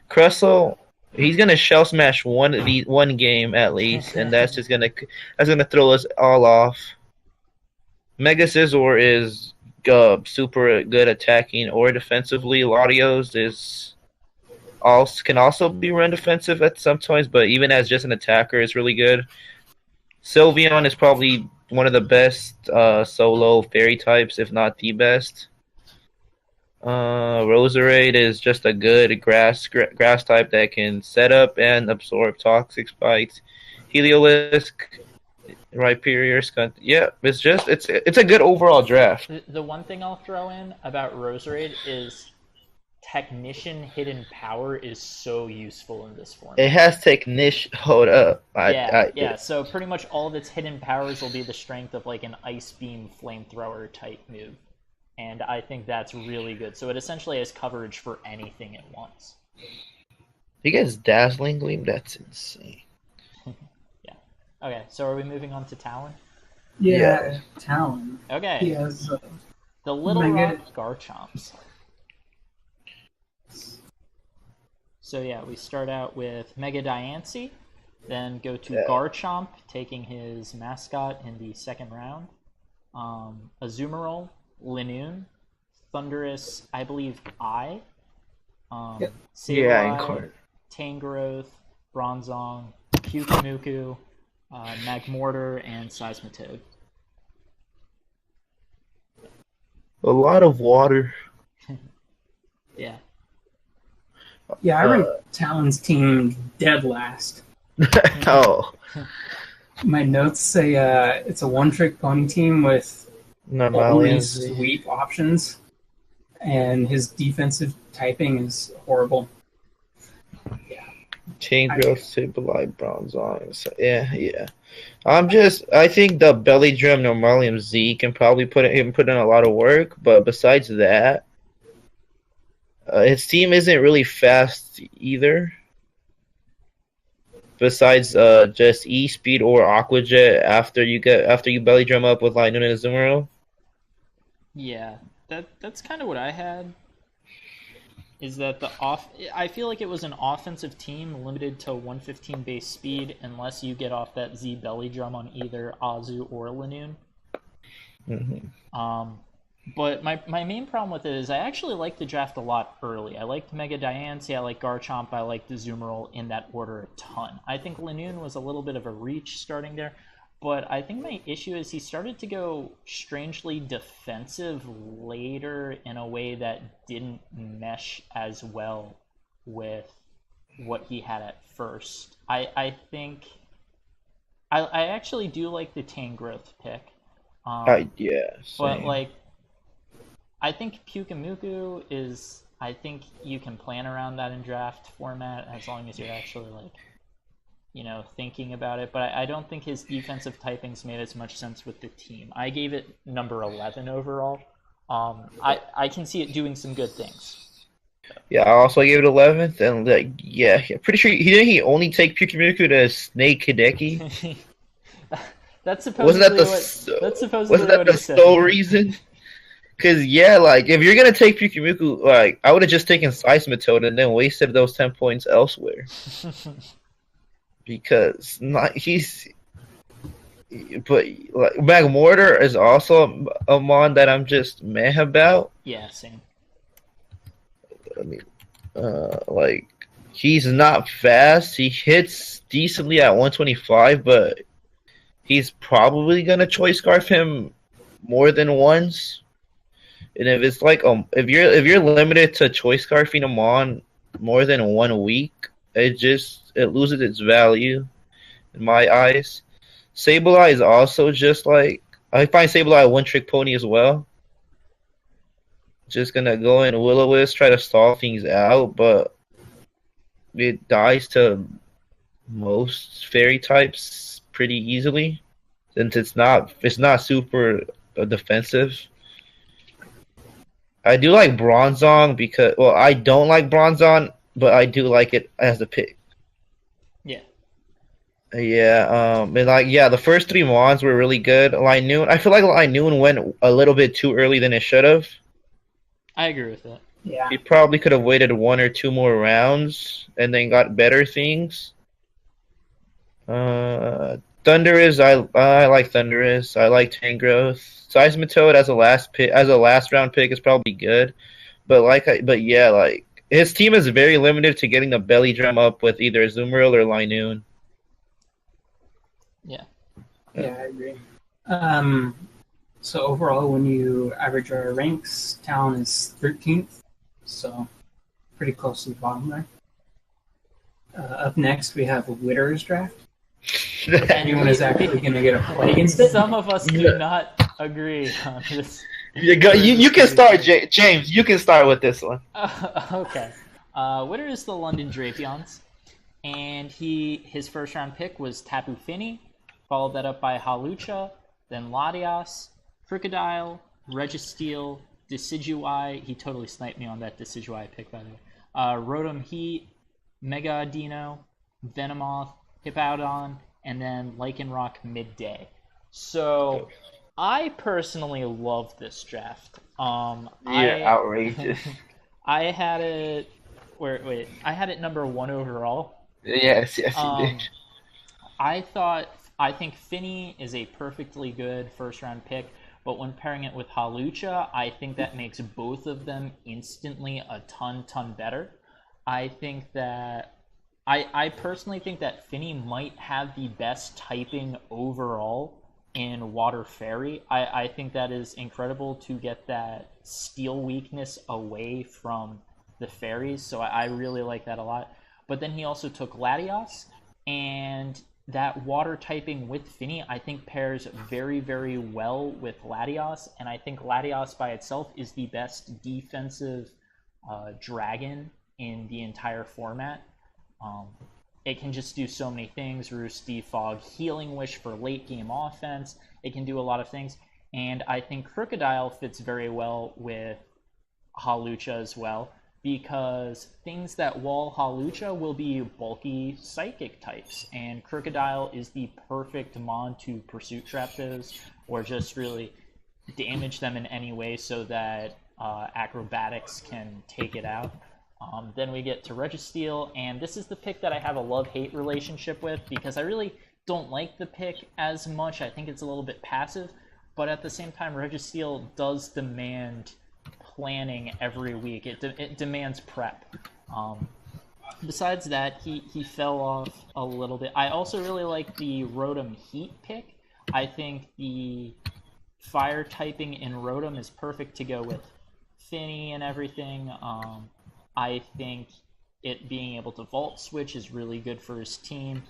Crustle, he's gonna shell smash one game at least, and that's gonna throw us all off. Mega Scizor is super good attacking or defensively. Latios can also be run defensive at some times, but even as just an attacker is really good. Sylveon is probably one of the best solo fairy types, if not the best. Roserade is just a good grass type that can set up and absorb toxic spikes. Heliolisk Rhyperior, Scunt. Yeah, it's a good overall draft. The one thing I'll throw in about Roserade is Technician Hidden Power is so useful in this format. It has Technician. Hold up. Yeah. So pretty much all of its hidden powers will be the strength of like an Ice Beam Flamethrower type move. And I think that's really good. So it essentially has coverage for anything it wants. He gets Dazzling Gleam? That's insane. Yeah. Okay, so are we moving on to Talon? Yeah. Talon. Okay. He has the Little Rock Garchomps. So yeah, we start out with Mega Diancie, then go to Garchomp, taking his mascot in the second round. Azumarill, Linoone, Thundurus, I believe Sableye, Tangrowth, Bronzong, Pyukumuku, Magmortar, and Seismitoad. A lot of water. Yeah. Yeah, I ranked Talon's team dead last. Oh. My notes say it's a one-trick pony team with only sweep options, and his defensive typing is horrible. Yeah. Tangrowth, Sableye, Bronzong. So, yeah. I think the Belly Drum Normalium Z can probably put in a lot of work, but besides that, his team isn't really fast either. Besides just E-Speed or Aqua Jet after you Belly Drum up with Linoone and Azumarill. Yeah, that's kind of what I had. Is that I feel like it was an offensive team limited to 115 base speed unless you get off that Z Belly Drum on either Azu or Linoone. Mm-hmm. But my main problem with it is I actually like the draft a lot early. I liked Mega Diancie, I like Garchomp, I liked Azumarill in that order a ton. I think Linoone was a little bit of a reach starting there, but I think my issue is he started to go strangely defensive later in a way that didn't mesh as well with what he had at first. I think I actually do like the Tangrowth pick. But like, I think Pyukumuku is. I think you can plan around that in draft format as long as you're actually thinking about it. But I don't think his defensive typings made as much sense with the team. I gave it number 11 overall. I can see it doing some good things. Yeah, I also gave it 11th, and pretty sure he only take Pyukumuku to Snake Hideki. That's supposedly wasn't that the sole reason? Because, if you're going to take Pyukumuku, I would have just taken Seismitoad and then wasted those 10 points elsewhere. Because Magmortar is also a mon that I'm just meh about. Yeah, same. I mean, he's not fast. He hits decently at 125, but he's probably going to choice scarf him more than once. And if it's if you're limited to choice scarfing a mon more than 1 week, it loses its value in my eyes. Sableye is also just I find Sableye a one-trick pony as well. Just gonna go in Will-O-Wisp, try to stall things out, but it dies to most fairy types pretty easily since it's not super defensive. I do like Bronzong because I don't like Bronzong, but I do like it as a pick. Yeah. Yeah, and the first 3 mons were really good. Linoone, I feel like Linoone went a little bit too early than it should have. I agree with that. Yeah. He probably could have waited 1 or 2 more rounds and then got better things. Thundurus, I like Thundurus. I like Tangrowth. Seismitoad as a last round pick is probably good, but his team is very limited to getting the belly drum up with either Azumarill or Linoone. Yeah. Yeah, I agree. So overall, when you average our ranks, Talon is 13th, so pretty close to the bottom there. Up next, we have Witter's draft. anyone is actually going to get a play against it. Some of us do not agree on this. You can start, James. You can start with this one. Okay. Winner is the London Drapions, and his first round pick was Tapu Fini, followed that up by Halucha, then Latias, Crocodile, Registeel, Decidueye. He totally sniped me on that Decidueye pick, by the way. Rotom Heat, Mega Adino, Venomoth, Hippowdon, and then Lycanroc midday. So I personally love this draft. You're outrageous. I had it. I had it number 1 overall. Yes, you did. I think Finny is a perfectly good first round pick, but when pairing it with Halucha, I think that makes both of them instantly a ton better. I think that I personally think that Finny might have the best typing overall in Water Fairy. I think that is incredible to get that steel weakness away from the fairies, so I really like that a lot. But then he also took Latias, and that water typing with Finny I think pairs very, very well with Latias, and I think Latias by itself is the best defensive dragon in the entire format. It can just do so many things. Roost, Defog, Healing Wish for late game offense. It can do a lot of things. And I think Crocodile fits very well with Halucha as well, because things that wall Halucha will be bulky psychic types. And Crocodile is the perfect mon to Pursuit Trap those, or just really damage them in any way so that Acrobatics can take it out. Then we get to Registeel, and this is the pick that I have a love-hate relationship with, because I really don't like the pick as much. I think it's a little bit passive, but at the same time, Registeel does demand planning every week. It demands prep. Besides that, he fell off a little bit. I also really like the Rotom Heat pick. I think the fire typing in Rotom is perfect to go with Finny and everything. I think it being able to Volt Switch is really good for his team.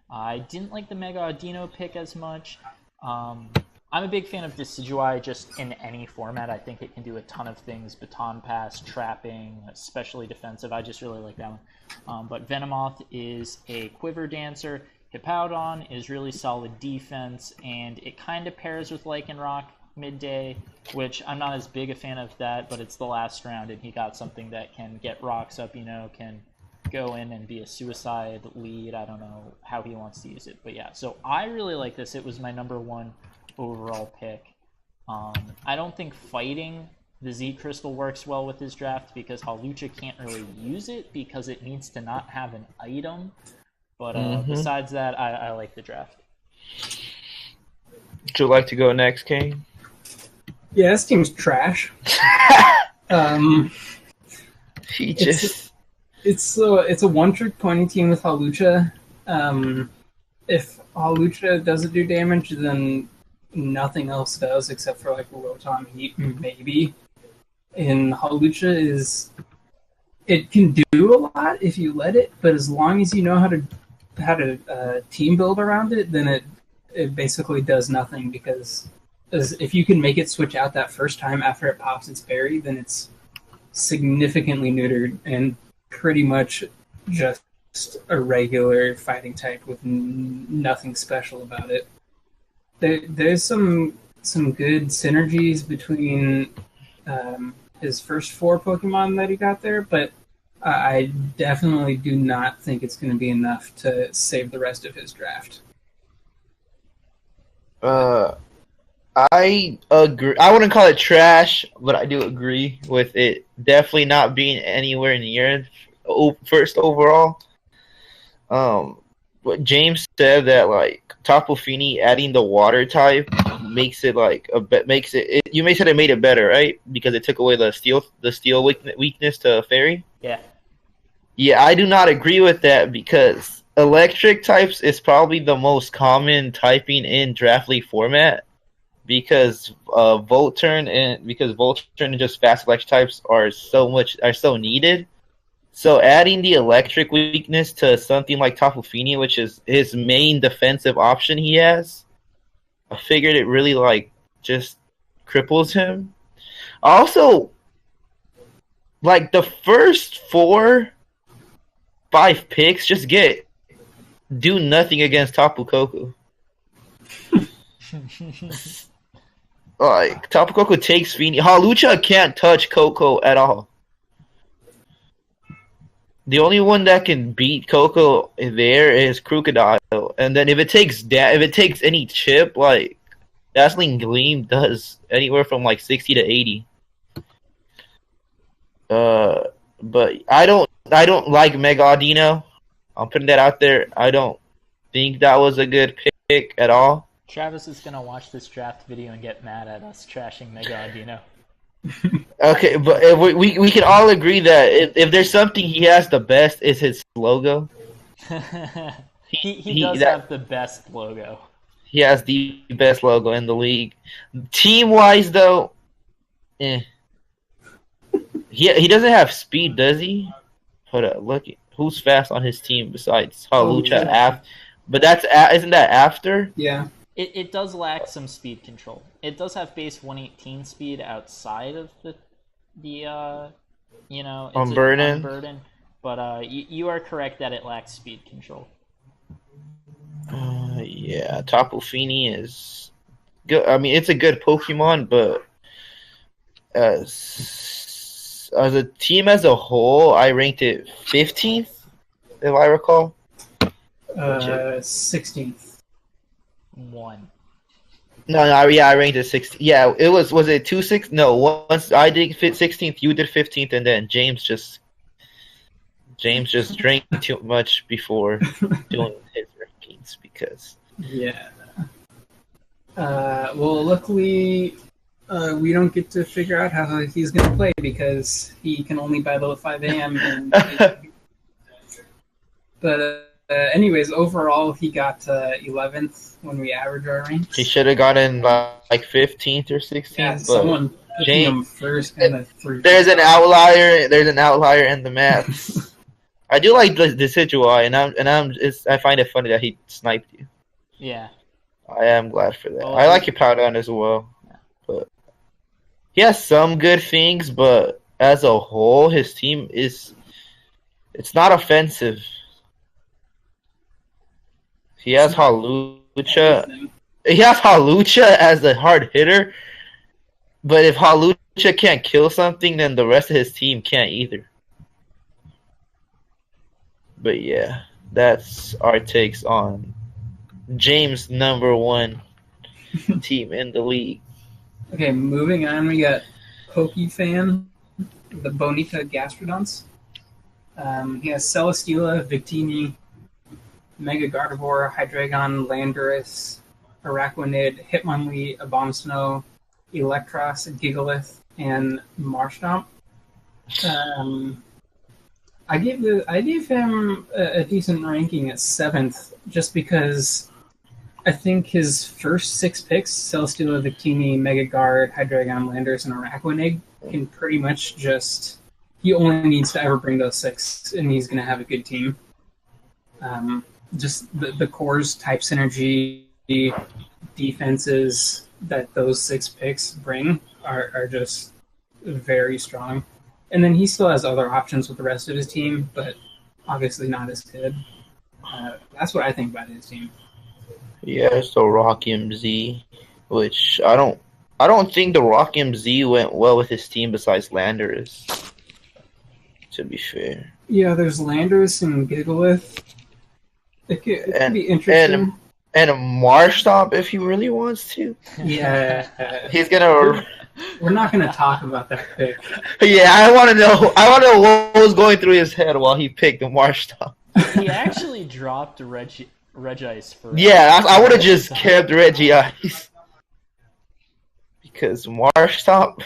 I didn't like the Mega Audino pick as much. I'm a big fan of Decidueye just in any format. I think it can do a ton of things. Baton Pass, trapping, especially defensive. I just really like that one. But Venomoth is a Quiver Dancer. Hippowdon is really solid defense, and it kind of pairs with Lycanroc midday, which I'm not as big a fan of that, but it's the last round, and he got something that can get rocks up, can go in and be a suicide lead. I don't know how he wants to use it, but yeah, so I really like this. It was my number 1 overall pick. I don't think fighting the Z Crystal works well with his draft, because Halucha can't really use it because it needs to not have an item, but besides that, I like the draft. Would you like to go next, Kane? Yeah, this team's trash. It's a one-trick pony team with Halucha. If Halucha doesn't do damage, then nothing else does except for like Rotom Heat, maybe. And Halucha it can do a lot if you let it, but as long as you know how to team build around it, then it basically does nothing, because if you can make it switch out that first time after it pops its berry, then it's significantly neutered and pretty much just a regular fighting type with nothing special about it. There's some good synergies between his first 4 Pokemon that he got there, but I definitely do not think it's going to be enough to save the rest of his draft. I agree. I wouldn't call it trash, but I do agree with it definitely not being anywhere near first overall. What James said, that like Tapu Fini adding the water type makes it like you may said it made it better, right? Because it took away the steel weakness to Fairy. Yeah, I do not agree with that, because electric types is probably the most common typing in Draft League format, because Volturn and just fast electric types are so needed. So adding the electric weakness to something like Tapu Fini, which is his main defensive option he has, I figured it really like just cripples him. Also, like the first 4-5 picks just do nothing against Tapu Koko. Like Tapu Koko takes Fini. Halucha can't touch Koko at all. The only one that can beat Coco there is Crocodile, and then if it takes any chip, like Dazzling Gleam does anywhere from like 60 to 80. But I don't like Mega Audino. I'm putting that out there. I don't think that was a good pick at all. Travis is gonna watch this draft video and get mad at us trashing Mega Audino. Okay, but if we can all agree that if there's something he has the best is his logo. he does have the best logo. He has the best logo in the league. Team-wise, though, He doesn't have speed, does he? Hold up, look. Who's fast on his team besides Halucha? But isn't that after? Yeah. It does lack some speed control. It does have base 118 speed outside of the it's unburden. But you are correct that it lacks speed control. Yeah, Tapu Fini is good. I mean, it's a good Pokemon, but as a team as a whole, I ranked it 15th, if I recall. 16th. No, yeah, I ranked it 16th. Yeah, it was it 2-6? No, once I did 16th, you did 15th, and then James just drank too much before doing his rankings because. Yeah. Well, luckily, we don't get to figure out how he's going to play because he can only battle at 5 a.m. But anyways, overall, he got 11th when we average our ranks. He should have gotten like 15th or 16th. Yeah, but someone picking him first and a 3. There's an outlier. There's an outlier in the math. I do like the Decidueye, I find it funny that he sniped you. Yeah. I am glad for that. Well, I like your Powdon as well. Yeah. But he has some good things, but as a whole, his team it's not offensive. He has Halucha. He has Halucha as a hard hitter, but if Halucha can't kill something, then the rest of his team can't either. But yeah, that's our takes on James' =1 team in the league. Okay, moving on, we got Pokefan, the Bonita Gastrodonts. He has Celesteela, Victini, Mega Gardevoir, Hydreigon, Landorus, Araquanid, Hitmonlee, Abomasnow, Electros, Gigalith, and Marshtomp. I gave him a decent ranking at 7th just because I think his first 6 picks, Celesteela, Victini, Mega Guard, Hydreigon, Landorus, and Araquanid, can pretty much just... He only needs to ever bring those 6, and he's going to have a good team. Just the cores, type synergy, defenses that those 6 picks bring are just very strong. And then he still has other options with the rest of his team, but obviously not as good. That's what I think about his team. Yeah, so Rock MZ, which I don't think the Rock MZ went well with his team besides Landorus, to be fair. Yeah, there's Landorus and Gigalith. It could be interesting. And a Marshtomp if he really wants to. Yeah. He's gonna... We're not going to talk about that pick. Yeah, I want to know what was going through his head while he picked the Marshtomp. He actually dropped Regice for... Yeah, I would have just kept Regice. Because Marshtomp...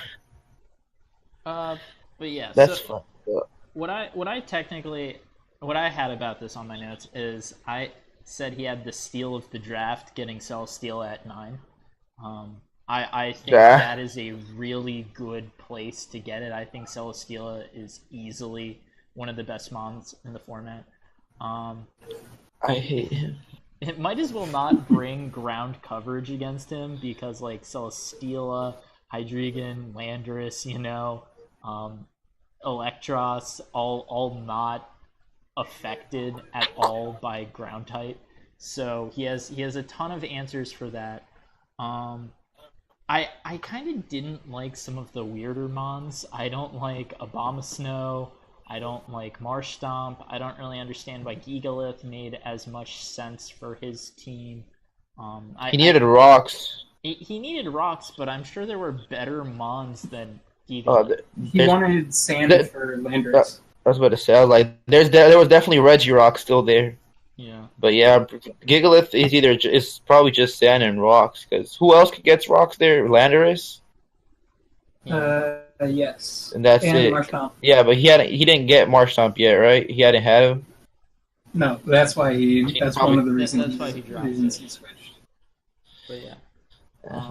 But yeah, that's so fun. What I had about this on my notes is I said he had the steal of the draft, getting Celesteela at 9. I think that is a really good place to get it. I think Celesteela is easily one of the best mons in the format. I hate him. It might as well not bring ground coverage against him because like Celesteela, Hydreigon, Landorus, Electros, all not affected at all by ground type. So he has a ton of answers for that. I kind of didn't like some of the weirder mons. I don't like Abomasnow. I don't like Marshtomp. I don't really understand why Gigalith made as much sense for his team. He needed rocks. He needed rocks, but I'm sure there were better mons than Gigalith. He wanted sand for Landorus. I was about to say, I was like, there was definitely Regirock still there. Yeah. But yeah, Gigalith is probably just sand and rocks. Because who else gets rocks there? Landorus. Yes. And that's it. Marshtomp. Yeah, but he didn't get Marshtomp yet, right? He hadn't had him. No, that's why that's one of the reasons. That's why he dropped he switched. But yeah.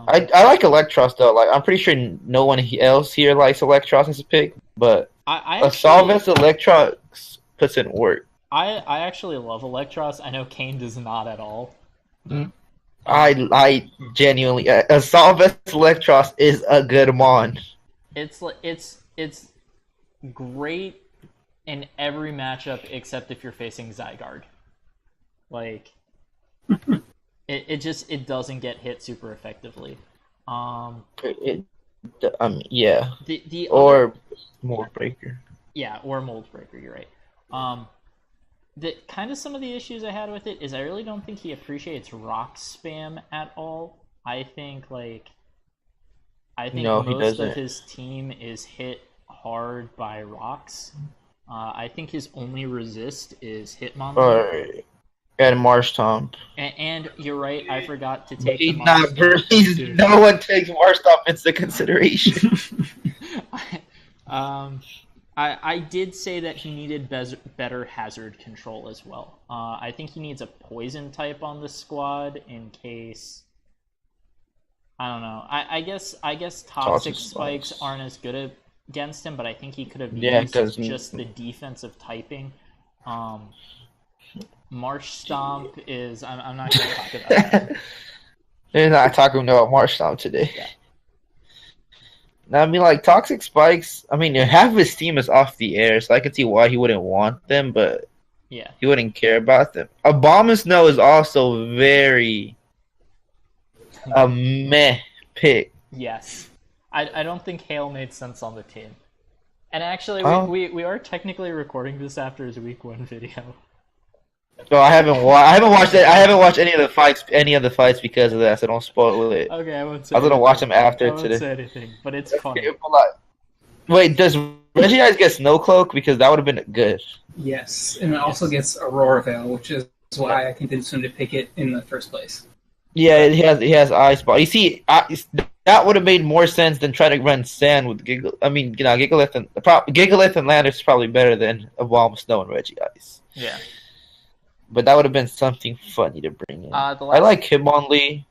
I like Electros though. Like I'm pretty sure no one else here likes Electros as a pick, but I a Solvus Electros puts in work. I actually love Electros. I know Kane does not at all. I genuinely a Solvus Electros is a good mon. It's great in every matchup except if you're facing Zygarde. Like it doesn't get hit super effectively. Yeah. The or Mold Breaker. Yeah, or Mold Breaker. You're right. The kind of some of the issues I had with it is I really don't think he appreciates rock spam at all. I think most of his team is hit hard by rocks. I think his only resist is Hitmonlee. And Marshtomp. And you're right, I forgot to take no one takes Marshtomp into consideration. I did say that he needed better hazard control as well. I think he needs a poison type on the squad in case. I don't know. I guess toxic spikes aren't as good against him, but I think he could have used just the defensive typing. Marshtomp is. I'm not going to talk about that. They're not talking about Marshtomp today. Yeah. I mean, like, Toxic Spikes, I mean, half of his team is off the air, so I can see why he wouldn't want them, but yeah, he wouldn't care about them. Abomasnow is also very a meh pick. Yes. I don't think Hale made sense on the team. And actually, we are technically recording this after his week 1 video. No, I haven't watched it. I haven't watched any of the fights because of that, so don't spoil it. Okay, I won't say. I was gonna watch them after today. I won't say anything, but it's funny. Wait, does Regice get Snow Cloak? Because that would have been good. Yes, and it also gets Aurora Veil, which is why I convinced him to pick it in the first place. Yeah, he has Ice Ball. You see, that would have made more sense than trying to run Sand with Gigalith. I mean, Gigalith and Landorus is probably better than Abomasnow and Regice. Yeah. But that would have been something funny to bring in. I like Hitmonlee.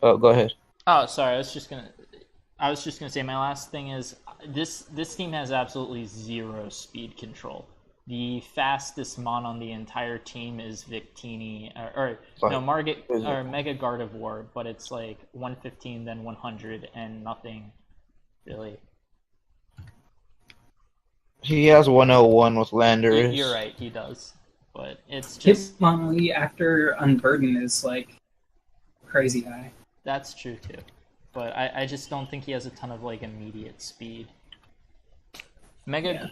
Oh, go ahead. Oh, sorry. I was just gonna say my last thing is this team has absolutely zero speed control. The fastest mon on the entire team is Victini, Mega Gardevoir, but it's like 115, then 100, and nothing really. He has 101 with Landorus. You're right, he does. But it's just Hitmonlee after Unburden is like crazy high. That's true too, but I just don't think he has a ton of like immediate speed. Megas.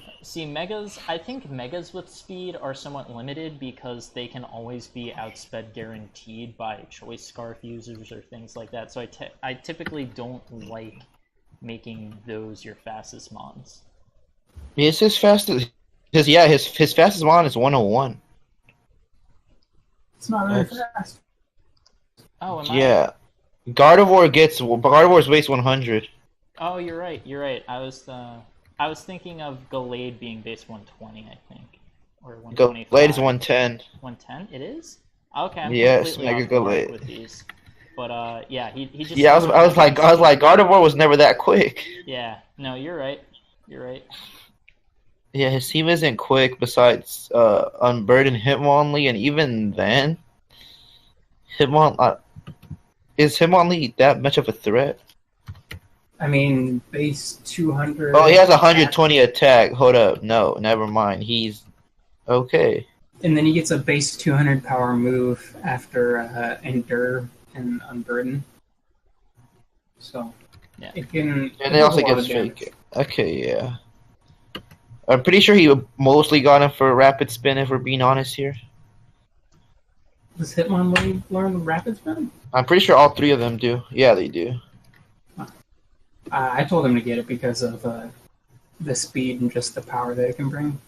I think Megas with speed are somewhat limited because they can always be outsped guaranteed by choice scarf users or things like that. So I typically don't like making those your fastest mons. Is his fastest? His fastest mon is 101. It's not very fast. Oh, yeah. Gardevoir's base 100. Oh, you're right. I was thinking of Gallade being base 120, I think, or 125. Gallade is 110. 110? It is? Okay. I'm yes, Mega Gallade with these. But yeah, he just. Yeah, I was like Gardevoir was never that quick. Yeah. No, you're right. Yeah, his team isn't quick besides Unburden Hitmonlee, and even then, is Hitmonlee that much of a threat? I mean, base 200. Oh, he has 120 attack. Hold up. No, never mind. He's okay. And then he gets a base 200 power move after Endure and Unburden. So, Yeah. it can. And they also get fake. Okay, yeah. I'm pretty sure he mostly got him for Rapid Spin, if we're being honest here. Does Hitmonlee learn Rapid Spin? I'm pretty sure all three of them do. Yeah, they do. I told him to get it because of the speed and just the power that it can bring.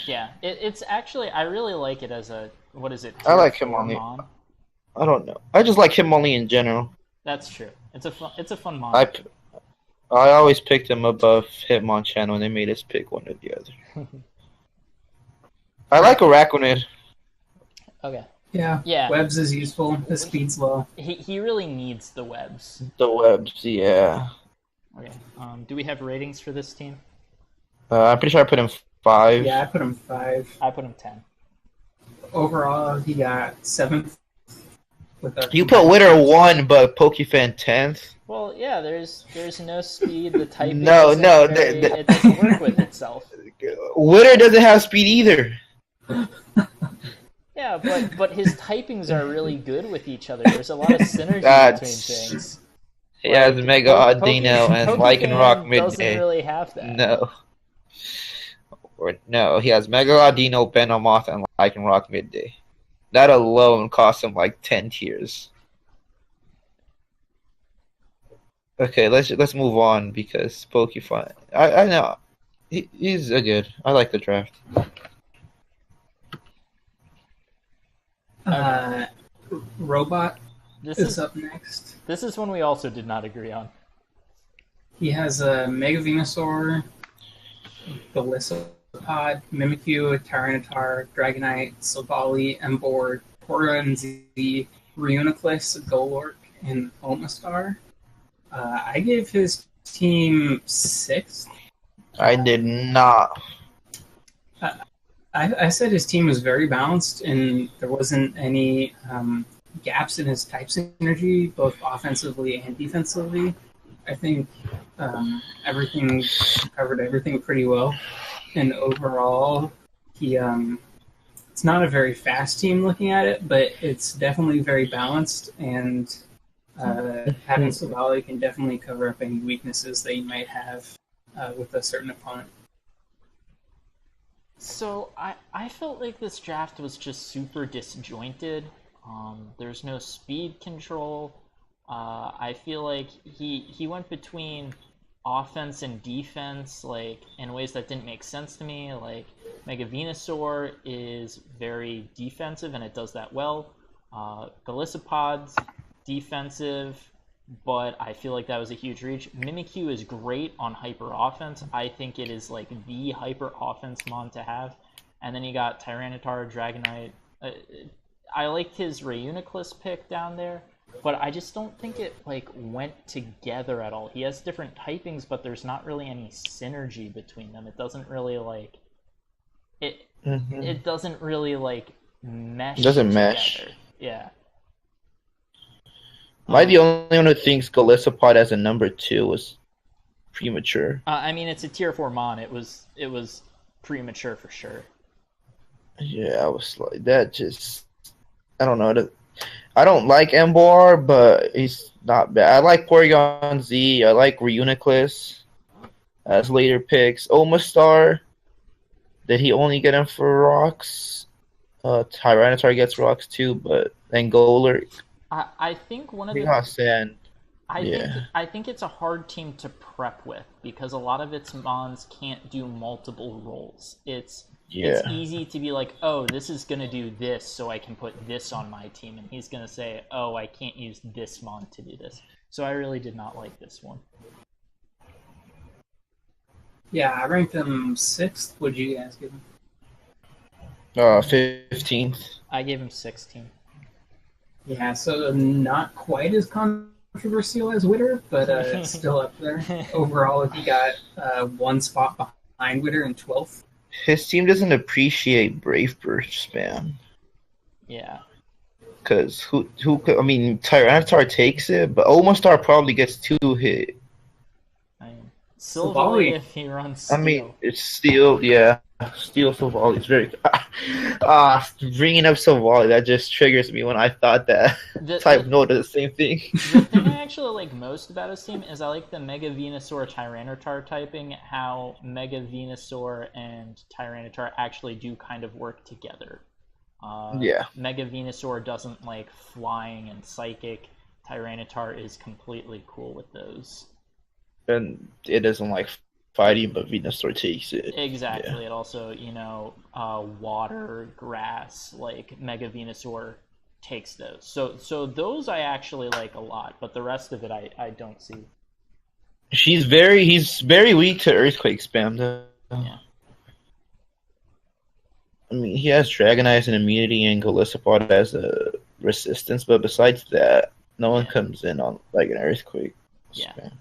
Yeah, it's actually, I really like it as a, what is it? I like Hitmonlee. I don't know. I just like Hitmonlee in general. That's true. It's a fun mon. I always picked him above Hitmonchan when they made us pick one or the other. I like Araquanid. Okay. Yeah. Webs is useful. The speed's low. He really needs the webs. The webs, yeah. Okay. Do we have ratings for this team? I'm pretty sure I put him 5. Yeah, I put him 5. I put him 10. Overall, he got 7th. You put Witter 1, but Pokefan 10th. Well, yeah. There's no speed. The type. It doesn't work with itself. Witter doesn't have speed either. Yeah, but his typings are really good with each other. There's a lot of synergy between things. He has Mega Audino and Lycanroc Midday. Doesn't really have that. No, he has Mega Audino, Venomoth, and Lycanroc Midday. That alone cost him like 10 tiers. Okay, let's move on because Pokefan. I know he's a good. I like the draft. Robot is up next. This is one we also did not agree on. He has a Mega Venusaur, Golisopod, Mimikyu, Tyranitar, Dragonite, Silvally, Emboar, Porygon-Z, Reuniclus, Golurk, and Omastar. I gave his team 6th. I did not. I said his team was very balanced, and there wasn't any gaps in his type synergy, both offensively and defensively. I think everything covered everything pretty well, and overall, it's not a very fast team looking at it, but it's definitely very balanced, and having Silvally can definitely cover up any weaknesses that you might have with a certain opponent. So I felt like this draft was just super disjointed. There's no speed control. I feel like he went between offense and defense, like in ways that didn't make sense to me. Like Mega Venusaur is very defensive and it does that well. Golisopod's defensive, but I feel like that was a huge reach. Mimikyu is great on hyper offense. I think it is like the hyper offense mon to have. And then you got Tyranitar, Dragonite. I liked his Reuniclus pick down there, but I just don't think it like went together at all. He has different typings, but there's not really any synergy between them. It doesn't really like it. Mm-hmm. It doesn't really like mesh. It doesn't mesh. Yeah. Am I the only one who thinks Golisopod as a number 2 was premature? I mean, it's a tier 4 mon. It was premature for sure. Yeah, I was like that. Just I don't know. I don't like Emboar, but he's not bad. I like Porygon-Z. I like Reuniclus as later picks. Omastar. Did he only get him for rocks? Tyranitar gets rocks too, but then Golurk. I think one of the sand. I think it's a hard team to prep with because a lot of its mons can't do multiple roles. It's easy to be like, oh, this is gonna do this, so I can put this on my team, and he's gonna say, oh, I can't use this mon to do this. So I really did not like this one. Yeah, I ranked him 6th. What'd you guys give him? 15th. I gave him 16. Yeah, so not quite as controversial as Witter, but it's still up there. Overall, he got one spot Witter in 12th. His team doesn't appreciate Brave Burst spam. Yeah. Because I mean, Tyranitar takes it, but Omastar probably gets 2 hit. I mean, Silvally if he runs Steel. I mean, it's Steel, yeah. Steel Silvally is very... bringing up Silvally, that just triggers me when I thought that Type Note does the same thing. The thing I actually like most about his team is I like the Mega Venusaur Tyranitar typing, how Mega Venusaur and Tyranitar actually do kind of work together. Yeah. Mega Venusaur doesn't like flying and psychic. Tyranitar is completely cool with those. And it doesn't like fighting, but Venusaur takes it. Exactly. Yeah. It also, water, grass, like Mega Venusaur takes those. So those I actually like a lot, but the rest of it I don't see. He's very weak to Earthquake spam though. Yeah. I mean, he has Dragonite and immunity and Golisopod as a resistance, but besides that, no one comes in on like an Earthquake spam.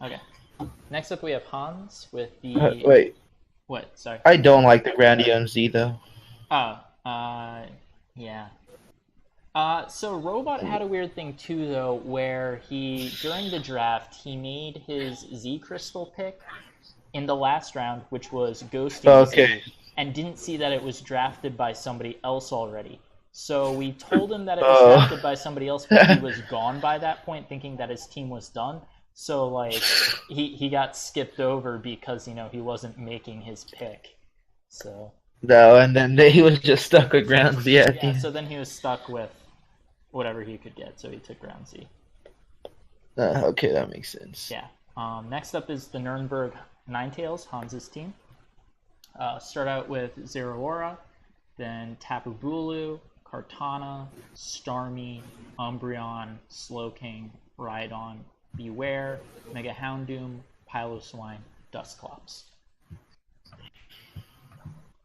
Yeah. Okay. Next up we have Hans with the... wait. What? Sorry. I don't like the Grandium Z though. Oh, yeah. So Robot had a weird thing too though, where during the draft, he made his Z Crystal pick in the last round, which was Ghosting Z, and didn't see that it was drafted by somebody else already. So we told him that it was drafted by somebody else, but he was gone by that point, thinking that his team was done. So, like, he got skipped over because, he wasn't making his pick. So... No, and then he was just stuck with Ground Z. Yeah, so then he was stuck with whatever he could get, so he took Ground Z. Okay, that makes sense. Yeah. Next up is the Nuremberg Ninetales, Hans's team. Start out with Zeraora, then Tapu Bulu, Kartana, Starmie, Umbreon, Slowking, Rhydon, Beware, Mega Houndoom, Piloswine, Dusclops.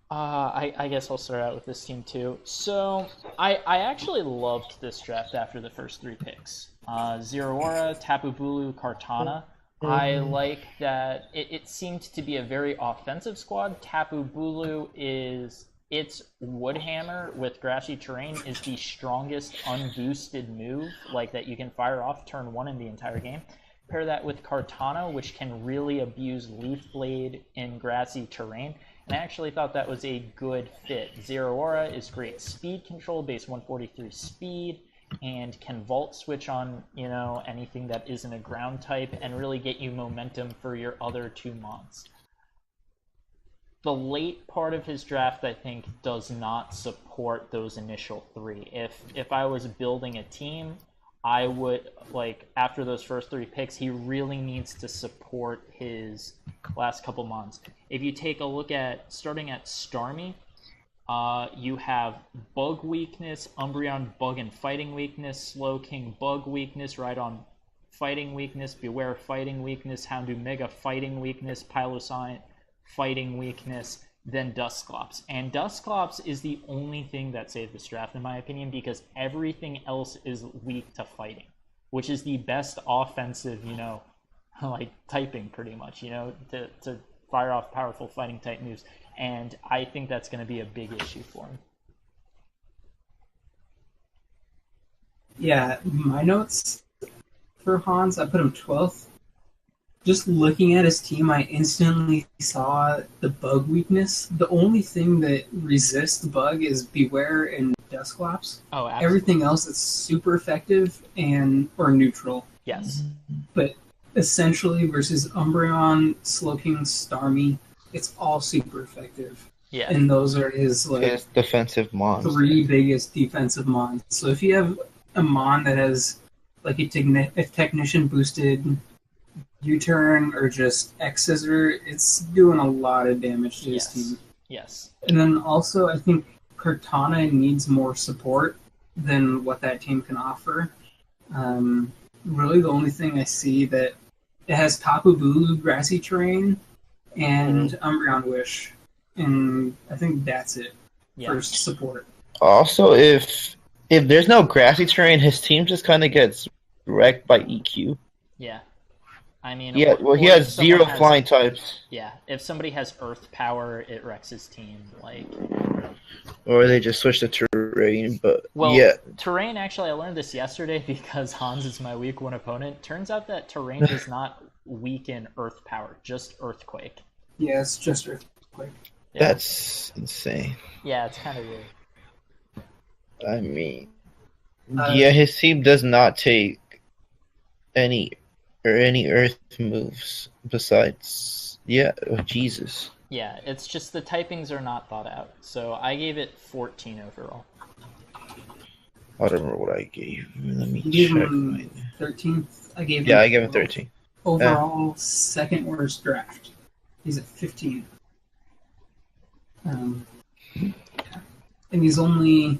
I guess I'll start out with this team too. So, I actually loved this draft after the first 3 picks. Zeraora, Tapu Bulu, Kartana. I like that it seemed to be a very offensive squad. Tapu Bulu its Woodhammer with Grassy Terrain is the strongest unboosted move that you can fire off turn 1 in the entire game. Pair that with Kartana, which can really abuse Leaf Blade in Grassy Terrain. And I actually thought that was a good fit. Zeraora is great speed control, base 143 speed, and can Vault Switch on, anything that isn't a ground type and really get you momentum for your other 2 mons. The late part of his draft, I think, does not support those initial 3. If I was building a team, I would, after those first 3 picks, he really needs to support his last couple mons. If you take a look at, starting at Starmie, you have Bug Weakness, Umbreon Bug and Fighting Weakness, Slowking Bug Weakness, Rhydon Fighting Weakness, Beware Fighting Weakness, Houndoom Mega Fighting Weakness, Piloswine Fighting Weakness, then Dusclops. And Dusclops is the only thing that saved this draft, in my opinion, because everything else is weak to fighting, which is the best offensive, typing pretty much, to fire off powerful fighting type moves. And I think that's going to be a big issue for him. Yeah, my notes for Hans, I put him 12th. Just looking at his team, I instantly saw the bug weakness. The only thing that resists bug is Beware and Dusclops. Oh, absolutely. Everything else is super effective or neutral. Yes. But essentially versus Umbreon, Slowking, Starmie, it's all super effective. Yeah. And those are his defensive mons. 3 biggest defensive mons. So if you have a mon that has a Technician boosted U-turn or X Scissor, it's doing a lot of damage to his team. Yes. And then also, I think Kartana needs more support than what that team can offer. Really, the only thing I see that it has Tapu Bulu, Grassy Terrain, and Umbreon Wish. And I think that's it for support. Also, if there's no Grassy Terrain, his team just kind of gets wrecked by EQ. Yeah. I mean, Yeah, well, he or has if someone 0 flying types. Yeah, if somebody has Earth power, it wrecks his team. Like, Or they just switch to terrain, but well, yeah. terrain. Actually, I learned this yesterday because Hans is my week 1 opponent. Turns out that terrain does not weaken Earth power, just earthquake. Yeah, it's just earthquake. Yeah. That's insane. Yeah, it's kind of weird. I mean, yeah, his team does not take any Earth moves besides. Yeah, oh, Jesus. Yeah, it's just the typings are not thought out. So I gave it 14 overall. I don't remember what I gave. Let me You check. gave him 13. I gave him 13. Overall, second worst draft. He's at 15. And he's only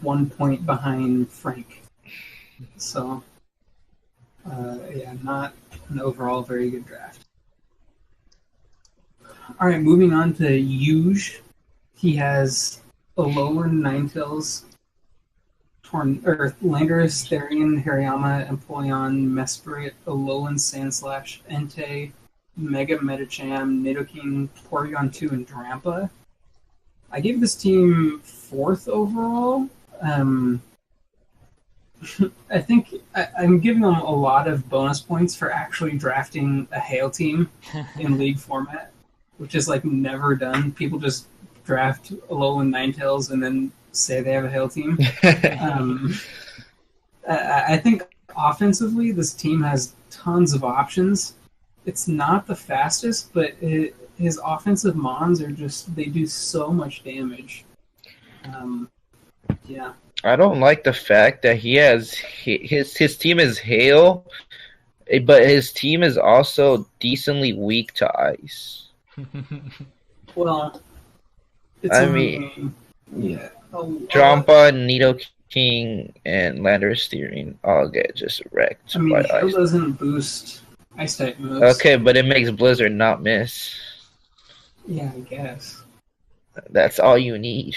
1 point behind Frank. So, yeah, not an overall very good draft. All right, moving on to Yuge. He has Alolan Ninetales, Landorus, Therian, Hariyama, Empoleon, Mesprit, Alolan Sandslash, Entei, Mega Medicham, Nidoking, Porygon 2, and Drampa. I gave this team 4th overall. I think I'm giving them a lot of bonus points for actually drafting a Hail team in League format, which is like never done. People just draft Alolan Ninetales and then say they have a Hail team. I think offensively, this team has tons of options. It's not the fastest, but his offensive mons are they do so much damage. Yeah. I don't like the fact that he has his team is Hail, but his team is also decently weak to Ice. Well, yeah. Drampa, Nidoking, and Landorus Steering all get just wrecked by Hail Ice. doesn't boost Ice type moves. Okay, but it makes Blizzard not miss. Yeah, I guess. That's all you need.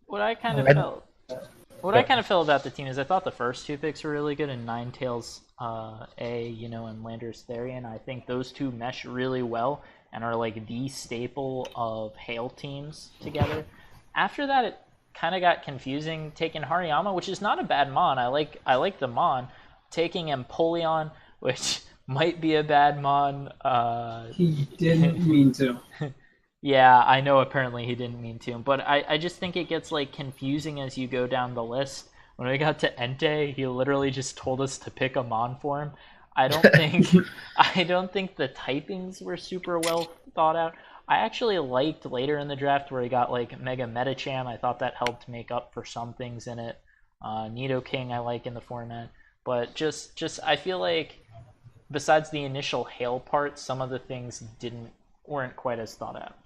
What I kind of felt about the team is I thought the first 2 picks were really good, and Ninetales A, and Landorus Therian. I think those 2 mesh really well and are like the staple of Hail teams together. After that, it kind of got confusing. Taking Hariyama, which is not a bad mon. I like the mon. Taking Empoleon, which might be a bad mon. He didn't mean to. Yeah, I know apparently he didn't mean to, but I just think it gets like confusing as you go down the list. When we got to Entei, he literally just told us to pick a mon for him. I don't think the typings were super well thought out. I actually liked later in the draft where he got like Mega Medicham. I thought that helped make up for some things in it. Nidoking I like in the format, but just I feel like besides the initial Hail part, some of the things weren't quite as thought out.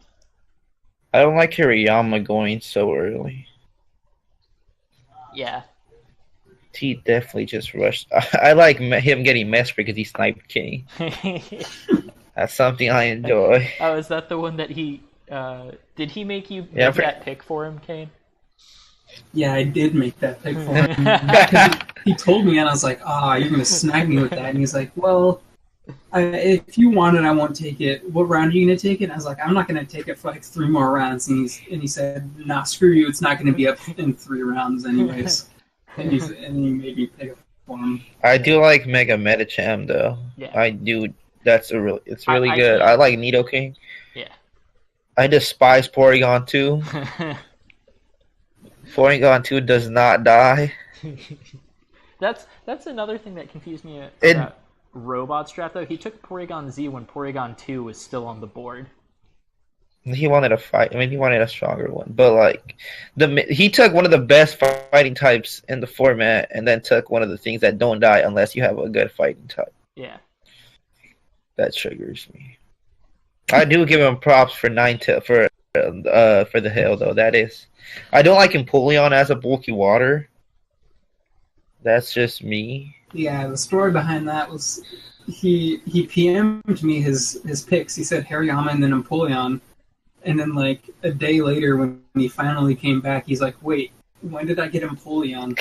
I don't like Hirayama going so early. Yeah. He definitely just rushed. I like him getting messed because he sniped King. That's something I enjoy. Oh, is that the one that he... did he make you make that pick for him, Kane? Yeah, I did make that pick for him. Because he told me, and I was like, you're going to snag me with that. And he's like, well... if you want it, I won't take it. What round are you going to take it? And I was like, I'm not going to take it for like 3 more rounds. And he said, nah, screw you. It's not going to be up in 3 rounds anyways. and he made me pick it for him. I do like Mega Medicham, though. Yeah. I do. It's really good. I like Nidoking. Yeah. I despise Porygon 2. Porygon 2 does not die. That's another thing that confused me about Robot's draft, though. He took Porygon Z when Porygon 2 was still on the board. He wanted a fight. I mean, he wanted a stronger one. But, like, he took one of the best fighting types in the format and then took one of the things that don't die unless you have a good fighting type. Yeah. That triggers me. I do give him props for for the Hail, though. That is. I don't like Empoleon as a bulky water. That's just me. Yeah, the story behind that was he PM'd me his picks. He said Hariyama and then Empoleon. And then, like, a day later when he finally came back, he's like, wait, when did I get Empoleon?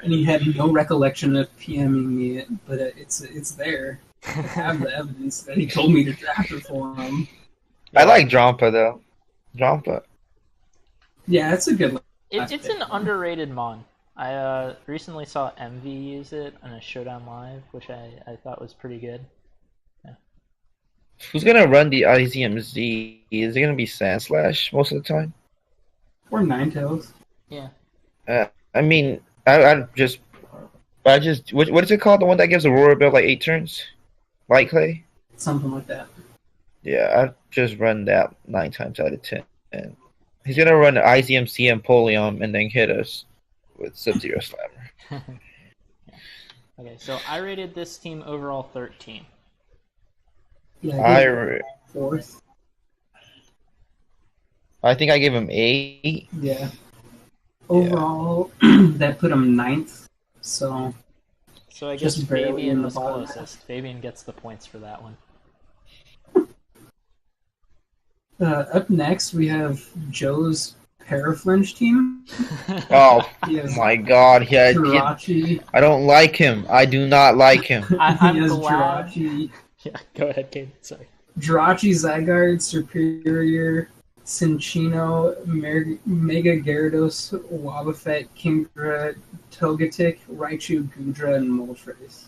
And he had no recollection of PMing me, but it's there. I have the evidence that he told me to draft it for him. I like Drampa though. Drampa. Yeah, it's a good one. It's an underrated mon. I recently saw MV use it on a Showdown Live, which I thought was pretty good. Yeah. Who's gonna run the IZMZ? Is it gonna be Sandslash most of the time? Or Ninetales. Yeah. I mean, I just what is it called? The one that gives Aurora Bill like 8 turns? Light Clay? Something like that. Yeah, I just run that 9 times out of 10. And he's gonna run the IZMC and Polium and then hit us with Sub-Zero Slammer. Yeah. Okay, so I rated this team overall 13. Yeah, fourth. I think I gave him 8. Yeah. Overall, that put him 9th. So I guess just barely in Fabian the was bottom closest. Fabian gets the points for that one. Up next, we have Joe's Paraflinch team. Oh Yes. my god, yeah. Jirachi. I don't like him. I do not like him. I'm He has glad. Jirachi. Yeah, go ahead, Kate. Sorry. Jirachi, Zygarde, Superior, Cinccino, Mega Gyarados, Wobbuffet, Kingdra, Togetic, Raichu, Gudra, and Moltres.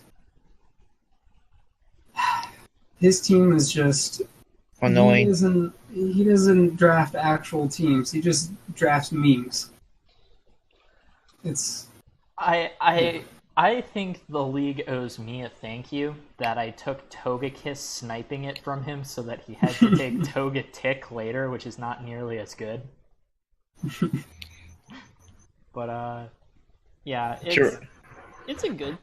His team is just Annoying. He doesn't draft actual teams. He just drafts memes. It's I think the league owes me a thank you that I took Togekiss sniping it from him so that he had to take Togetic later, which is not nearly as good. But yeah, it's a good,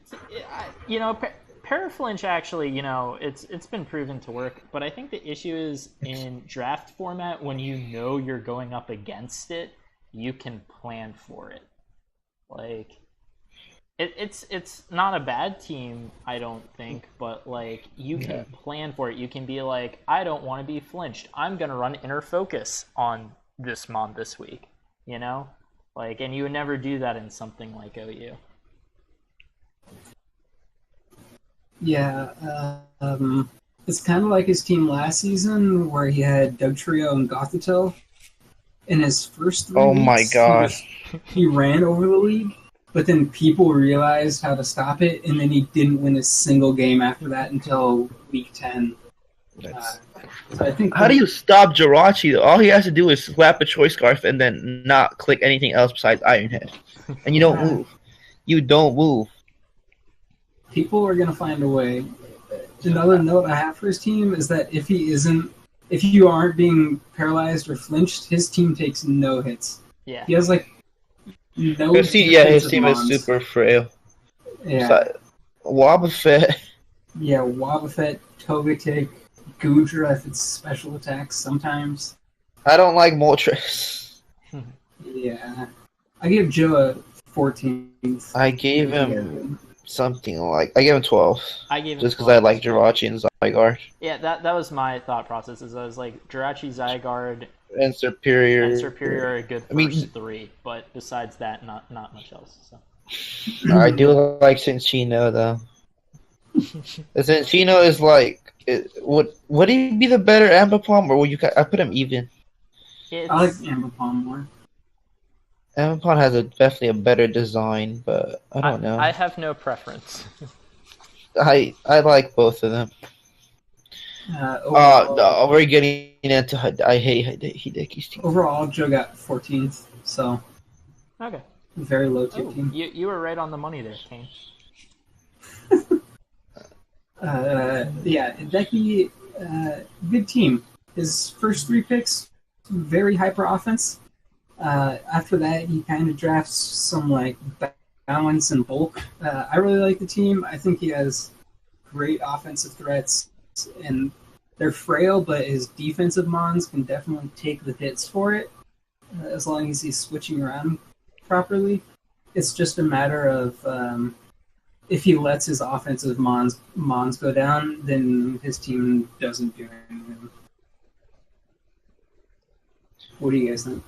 Paraflinch actually, it's been proven to work, but I think the issue is in draft format when you're going up against it, you can plan for it. Like it's not a bad team, I don't think, but like you can plan for it. You can be like, I don't want to be flinched. I'm gonna run Inner Focus on this mon this week, Like, and you would never do that in something like OU. Yeah, it's kind of like his team last season where he had Dugtrio and Gothitelle. In his first 3 Oh weeks, my gosh. he ran over the league, but then people realized how to stop it, and then he didn't win a single game after that until week 10. So I think How do you stop Jirachi? All he has to do is slap a Choice Scarf and then not click anything else besides Iron Head. And you don't move. You don't move. People are going to find a way. Another note I have for his team is that if you aren't being paralyzed or flinched, his team takes no hits. Yeah. He has like no. His team is super frail. Yeah. So, Wobbuffet. Yeah, Wobbuffet, Togetic, Gudra if it's special attacks sometimes. I don't like Moltres. Yeah. I gave Joe a 14. I gave him something like... I gave him 12. I gave him just because 12. I like Jirachi and Zygarde. Yeah, that was my thought process. Is I was like, Jirachi, Zygarde, and Superior are a good first 3, but besides that, not much else. So. I do like Cinccino though. Cinccino is like, would he be the better Ambipom, or I put him even? I like Ambipom more. Ambipom has definitely a better design, but I don't know. I have no preference. I like both of them. No, we're getting into. I hate Hideki's team. Overall, Joe got 14th, so okay, very low tier team. You were right on the money there, Kane. Yeah, Hideki, good team. His first 3 picks, very hyper offense. After that, he kind of drafts some like balance and bulk. I really like the team. I think he has great offensive threats, and they're frail, but his defensive mons can definitely take the hits for it, as long as he's switching around properly. It's just a matter of if he lets his offensive mons go down, then his team doesn't do anything. What do you guys think?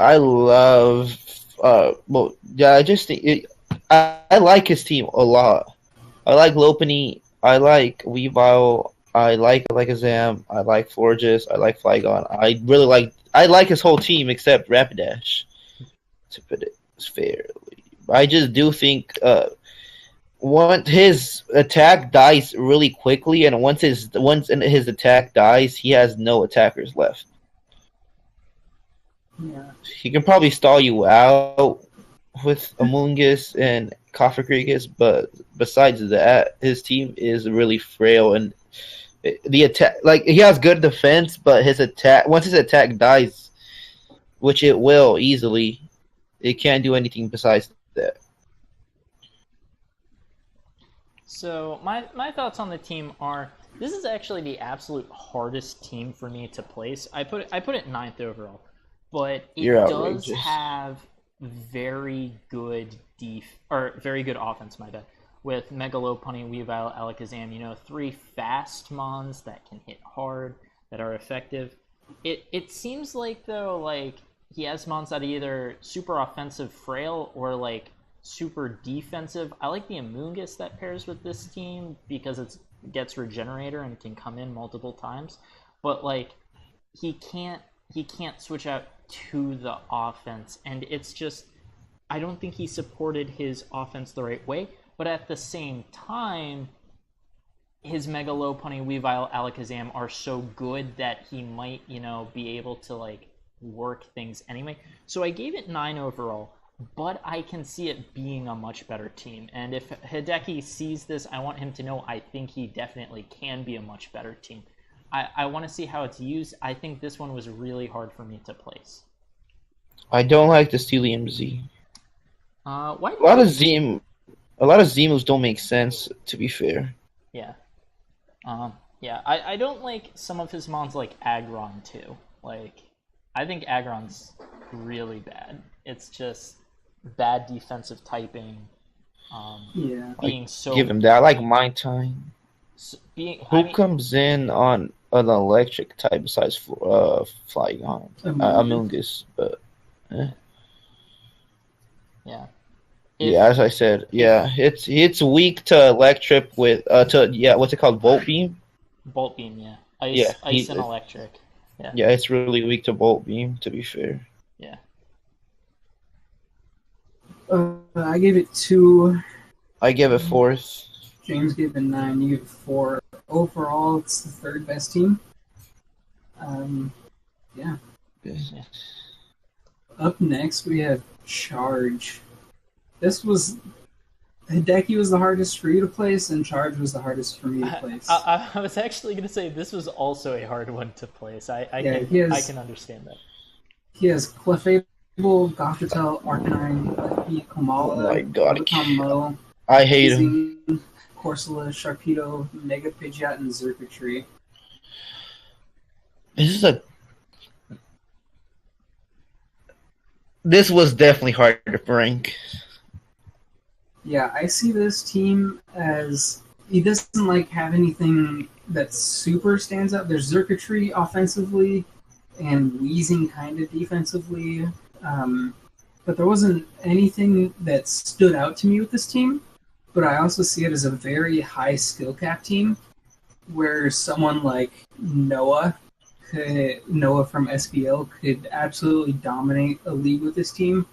I love. Well, yeah, I just think I like his team a lot. I like Lopunny. I like Weavile. I like Alakazam. I like Florges. I like Flygon. I really like. I like his whole team except Rapidash. To put it fairly, I just do think once his attack dies really quickly, and once his attack dies, he has no attackers left. Yeah. He can probably stall you out with Amoonguss and Cofagrigus, but besides that, his team is really frail, and the attack, like, he has good defense, but once his attack dies, which it will easily, it can't do anything besides that. So my thoughts on the team are, this is actually the absolute hardest team for me to place. I put it ninth overall, but it does have very good very good offense, my bad, with Mega Lopunny, Weavile, Alakazam, 3 fast mons that can hit hard, that are effective. It seems like, though, like, he has mons that are either super offensive frail or like super defensive. I like the Amoonguss that pairs with this team because it gets Regenerator and can come in multiple times, but like he can't switch out to the offense, and it's just, I don't think he supported his offense the right way. But at the same time, his Mega Lopunny, Weavile, Alakazam are so good that he might, be able to like work things anyway. So I gave it 9 overall, but I can see it being a much better team. And if Hideki sees this, I want him to know I think he definitely can be a much better team. I want to see how it's used. I think this one was really hard for me to place. I don't like the Steelium Z. Why? A lot of Z moves don't make sense, to be fair. Yeah. Yeah, I don't like some of his mons, like Aggron too. Like, I think Aggron's really bad. It's just bad defensive typing. Being so... Give him that. I like Mind Time. Who comes in on an electric type besides Flygon? Amoonguss, but... Yeah. Yeah, as I said, it's weak to electric with what's it called, Volt Beam? Bolt Beam, yeah. Ice and electric. Yeah. Yeah, it's really weak to Bolt Beam, to be fair. Yeah. I gave it 2. I give it 4th. James gave it 9. You gave it 4. Overall, it's the 3rd best team. Yeah. Up next, we have Charge. Hideki was the hardest for you to place, and Charge was the hardest for me to place. I was actually going to say this was also a hard one to place. I can understand that. He has Clefable, Gothitelle, Arcanine, Komala, oh my god, Mo, I hate him. Corsola, Sharpedo, Mega Pidgeot, and Xurkitree. This was definitely hard to rank. Yeah, I see this team as, he doesn't have anything that super stands out. There's Xurkitree offensively and Weezing kind of defensively, but there wasn't anything that stood out to me with this team. But I also see it as a very high skill cap team, where someone like Noah from SBL could absolutely dominate a league with this team.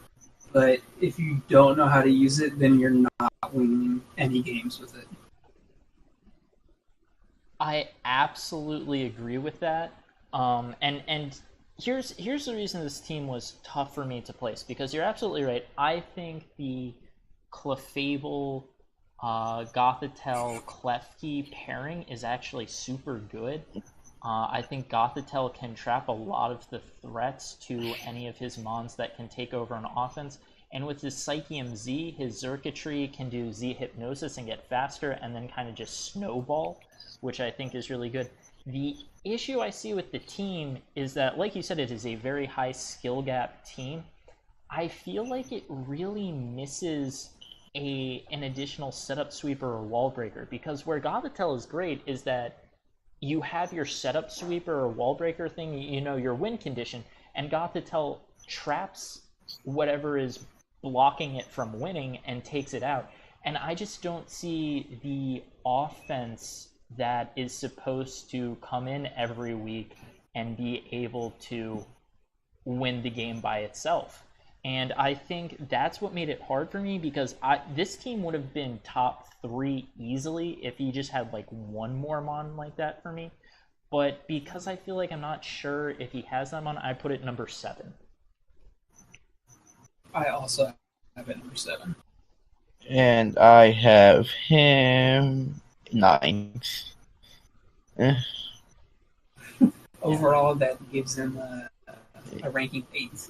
But if you don't know how to use it, then you're not winning any games with it. I absolutely agree with that. And here's the reason this team was tough for me to place, because you're absolutely right. I think the Clefable, Gothitelle, Klefki pairing is actually super good. I think Gothitelle can trap a lot of the threats to any of his mons that can take over an offense. And with his Psychium Z, his Xurkitree can do Z Hypnosis and get faster and then kind of just snowball, which I think is really good. The issue I see with the team is that, like you said, it is a very high skill gap team. I feel like it really misses an additional setup sweeper or wall breaker, because where Gothitelle is great is that you have your setup sweeper or wall breaker thing, your win condition, and Gothitelle traps whatever is blocking it from winning and takes it out. And I just don't see the offense that is supposed to come in every week and be able to win the game by itself. And I think that's what made it hard for me, because this team would have been top 3 easily if he just had like one more Mon like that for me. But because I feel like I'm not sure if he has that Mon, I put it number 7. I also have it number 7. And I have him 9. Overall, that gives him a ranking 8th.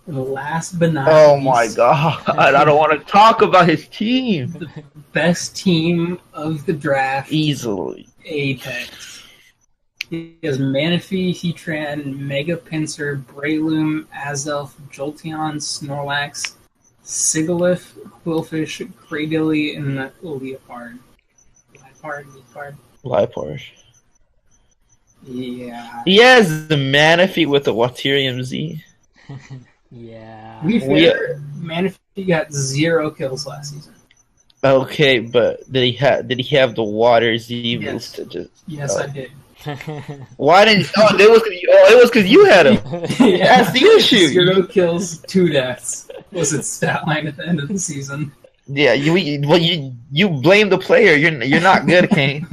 Last but not least, my god, I don't want to talk about his team. the best team of the draft, Easily. Apex. He has Manaphy, Heatran, Mega Pinsir, Breloom, Azelf, Jolteon, Snorlax, Sigilyph, Quillfish, Cradily, and Leopard. Liepard. Yeah. He has the Manaphy with the Waterium Z. Yeah. To be fair, Manaphy got 0 kills last season. Okay, but did he have the Water Z move Yes. to just? Yes, I did. Why didn't? Oh, it was because you had him. Yeah. That's the issue. 0 kills, 2 deaths was its stat line at the end of the season. Yeah, you blame the player. You're not good, Kane.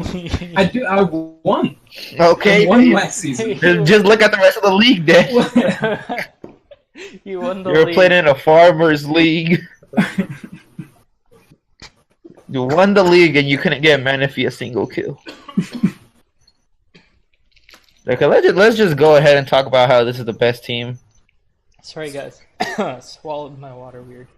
I won. Okay, I won last season. just look at the rest of the league, then. You won the You were league. playing in a farmers league. You won the league and you couldn't get Manaphy a single kill. Okay, let's just go ahead and talk about how this is the best team. Sorry, guys. Swallowed my water weird.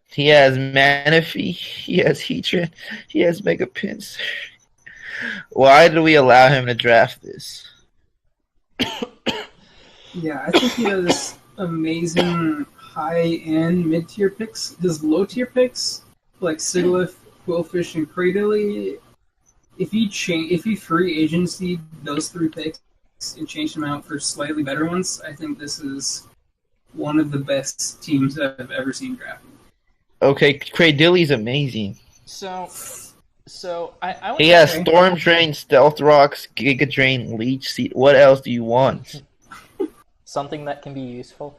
He has Manaphy, he has Heatran, he has Mega Pinsir. Why do we allow him to draft this? Yeah, I think he has amazing high-end mid-tier picks. His low-tier picks, like Sigilyph, Quillfish, and Cradily, if he free agency those 3 picks and change them out for slightly better ones, I think this is one of the best teams I've ever seen drafted. Okay, Cradily's amazing. So I would He has Storm Drain, Stealth Rocks, Giga Drain, Leech Seed. What else do you want? something that can be useful.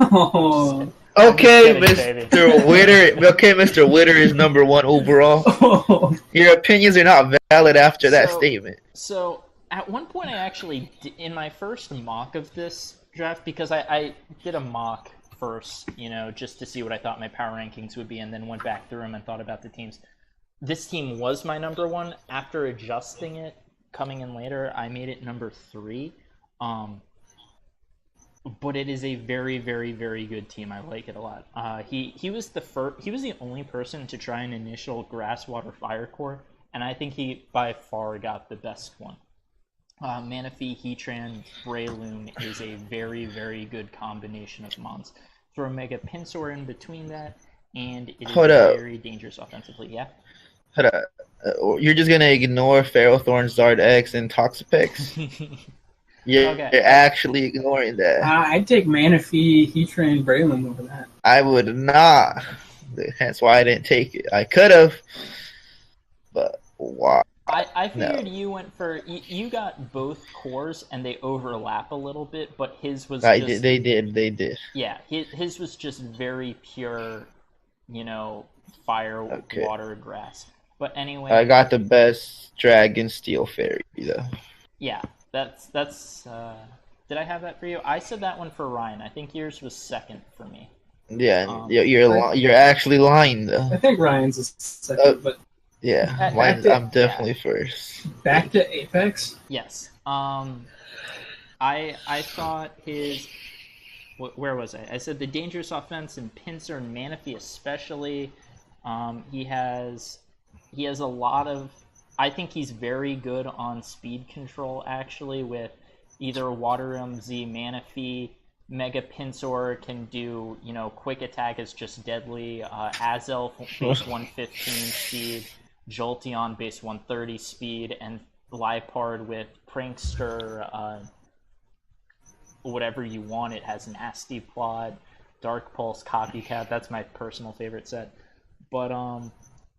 Oh. Okay, I'm just kidding, Mr. Witter. Okay, Mr. Witter is number 1 overall. Oh. Your opinions are not valid after that statement. So at one point, I actually in my first mock of this draft, because I did a mock first, just to see what I thought my power rankings would be, and then went back through them and thought about the teams. This team was my number 1. After adjusting it, coming in later, I made it number 3. But it is a very, very, very good team. I like it a lot. He was the only person to try an initial Grass, Water, Fire core, and I think he by far got the best one. Manaphy, Heatran, Breloom is a very, very good combination of mons. Throw Mega Pinsir in between that, and it is very dangerous offensively. Yeah. Hold up. You're just gonna ignore Ferrothorn, Zard X, and Toxapex? You're actually ignoring that. I'd take Manaphy, Heatran, and Breloom over that. I would not. That's why I didn't take it. I could have, but why? I figured you went for you got both cores and they overlap a little bit, but his was They did. Yeah, his was just very pure, fire, water, grass. But anyway, I got the best Dragon Steel Fairy though. Yeah, that's. Did I have that for you? I said that one for Ryan. I think yours was second for me. Yeah, you're actually lying though. I think Ryan's is second, but. Yeah, I'm definitely first. Back to Apex? Yes. I thought his... Where was I? I said the dangerous offense in Pinsir and Manaphy especially. He has a lot of... I think he's very good on speed control, actually, with either Water Z, Manaphy, Mega Pinsir can do, quick attack is just deadly. Azelf base 115 speed. Jolteon base 130 speed, and Liepard with Prankster, whatever you want. It has Nasty Plot, Dark Pulse, Copycat. That's my personal favorite set. But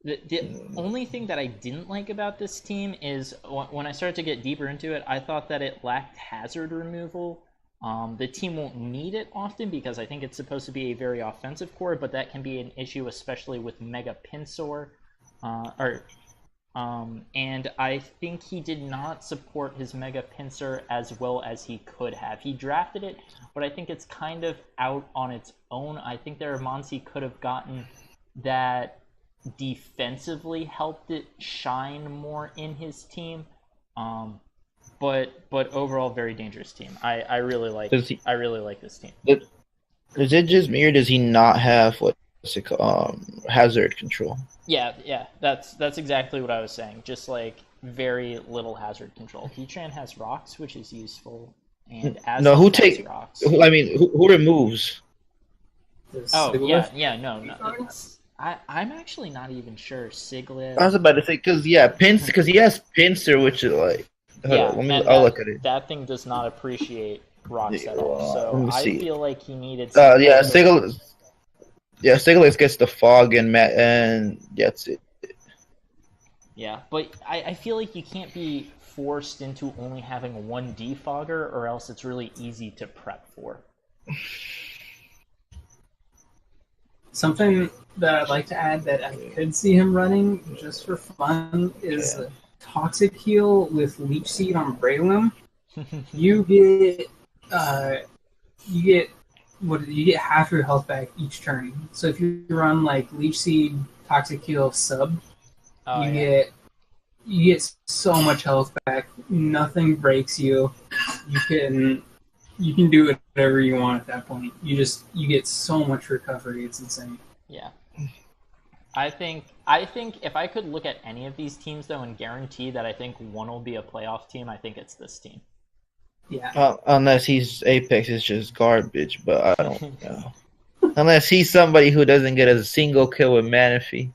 the only thing that I didn't like about this team is when I started to get deeper into it, I thought that it lacked hazard removal. The team won't need it often because I think it's supposed to be a very offensive core, but that can be an issue, especially with Mega Pinsor. And I think he did not support his Mega Pinsir as well as he could have. He drafted it, but I think it's kind of out on its own. I think there are mons he could have gotten that defensively helped it shine more in his team. But overall, very dangerous team. I really like this team. Is it just me, or does he not have hazard control? Yeah, that's exactly what I was saying. Just like very little hazard control. Heatran has rocks, which is useful, and who rocks. Who removes? I'm actually not even sure. Siglet. I was about to say because he has Pinsir, which is like. I'll look at it. That thing does not appreciate rocks at all. So I feel like he needed. Siglet gets the fog and that's it. Yeah, but I feel like you can't be forced into only having one defogger, or else it's really easy to prep for. Something that I'd like to add that I could see him running just for fun is Toxic Heal with Leech Seed on Breloom. You get half your health back each turn. So if you run like Leech Seed, Toxic Heal, Sub, you get so much health back. Nothing breaks you. You can do whatever you want at that point. You get so much recovery. It's insane. Yeah. I think if I could look at any of these teams though and guarantee that I think one will be a playoff team, I think it's this team. Yeah. Unless he's Apex is just garbage, but I don't know. Unless he's somebody who doesn't get a single kill with Manaphy.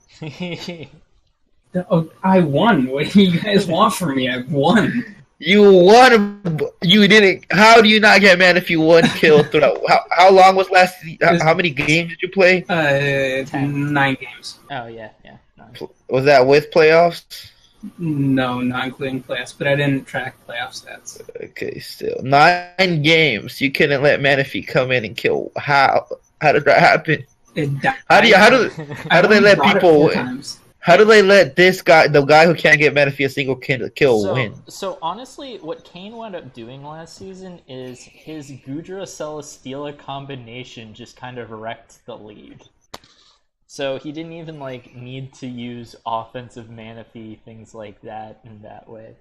I won. What do you guys want from me? I won. You won. You didn't. How do you not get Manaphy one kill throughout? How long was last? How many games did you play? 9 games. Oh yeah. Nice. Was that with playoffs? No, not including playoffs, but I didn't track playoff stats. Okay, still 9 games. You couldn't let Manaphy come in and kill. How did that happen? How do they let people win? How do they let this guy, the guy who can't get Manaphy a single kill, win? So honestly, what Kane wound up doing last season is his Gudra Celesteela combination just kind of wrecked the league. So he didn't even need to use offensive Manaphy, things like that in that way.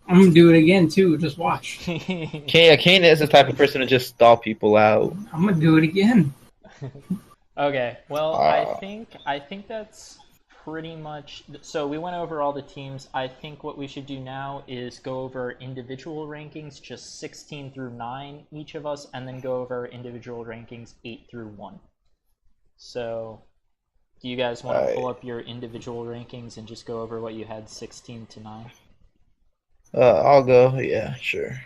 I'm gonna do it again too. Just watch. Kane is the type of person to just stall people out. I'm gonna do it again. Okay, well, I think that's pretty much... So we went over all the teams. I think what we should do now is go over individual rankings, just 16 through 9, each of us, and then go over individual rankings 8 through 1. So, do you guys want to pull up your individual rankings and just go over what you had 16 to 9? I'll go. Yeah, sure.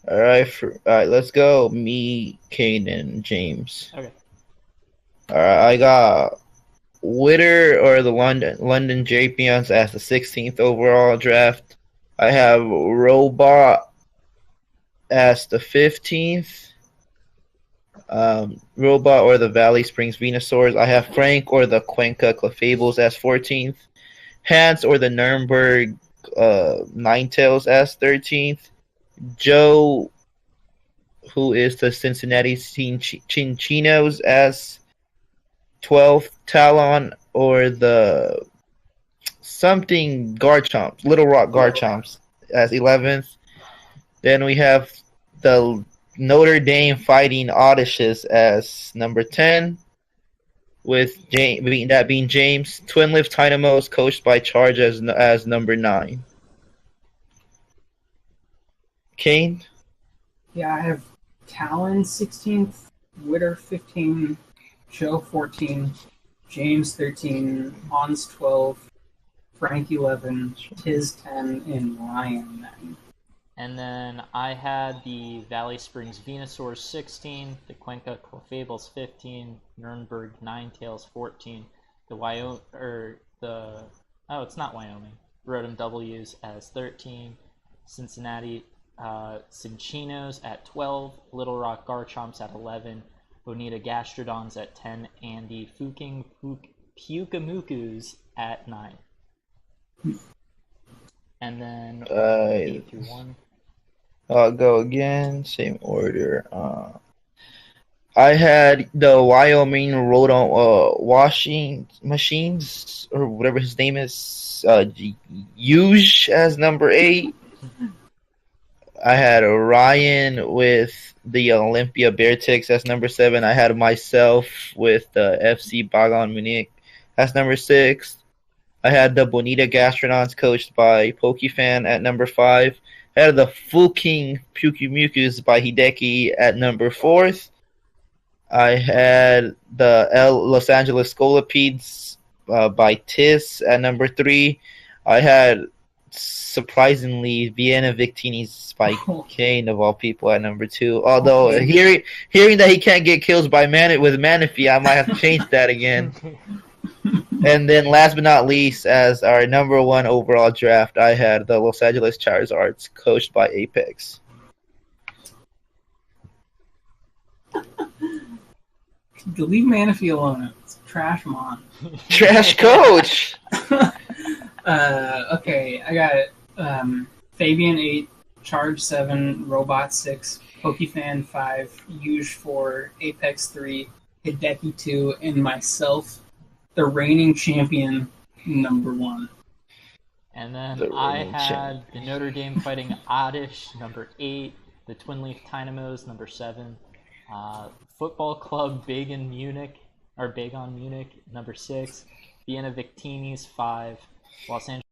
All right, let's go. Me, Kane, and James. Okay. All right, I got Witter or the London Champions as the 16th overall draft. I have Robot as the 15th. Robot or the Valley Springs Venusaurs. I have Frank or the Cuenca Clefables as 14th. Hans or the Nuremberg Ninetales as 13th. Joe, who is the Cincinnati Chinchinos, as 12th. Talon or the something Garchomps, Little Rock Garchomps, as 11th. Then we have the Notre Dame Fighting Odysseus as number 10, with that being James. Twin Lift Dynamos, coached by Charge, as number 9. Kane? Yeah, I have Talon 16th, Witter 15, Joe 14, James 13, Hans 12, Frank 11, Tiz 10, and Ryan 9. And then I had the Valley Springs Venusaur 16, the Cuenca Clofables 15, Nuremberg Ninetails 14, it's not Wyoming, Rotom W's as 13, Cincinnati Cinchinos at 12, Little Rock Garchomps at 11, Bonita Gastrodons at 10, and the Fuking Pukamukus at 9. And then 8 through 1. I'll go again, same order. I had the Wyoming Rodon washing machines, or whatever his name is, Huge as number 8. I had Ryan with the Olympia Bearticks as number 7. I had myself with the FC Bagan Munich as number 6. I had the Bonita Gastrodons coached by Pokefan at number 5. I had the Fuking Pukumukus by Hideki at number 4th. I had the Los Angeles Scolopedes by Tiz at number 3. I had, surprisingly, Vienna Victinis by Kane, of all people, at number 2. Although, hearing that he can't get kills by with Manaphy, I might have to change that again. And then last but not least, as our number 1 overall draft, I had the Los Angeles Charizards coached by Apex. Leave Manaphy alone. It's trash mon. Trash coach! Okay, I got it. Fabian 8, Charge 7, Robot 6, Pokefan 5, Huge 4, Apex 3, Hideki 2, and myself, the reigning champion, number 1. And then I had the Notre Dame Fighting Oddish, number 8, the Twin Leaf Dynamos, number 7, Football Club Big on Munich, number 6, Vienna Victinis, 5, Los Angeles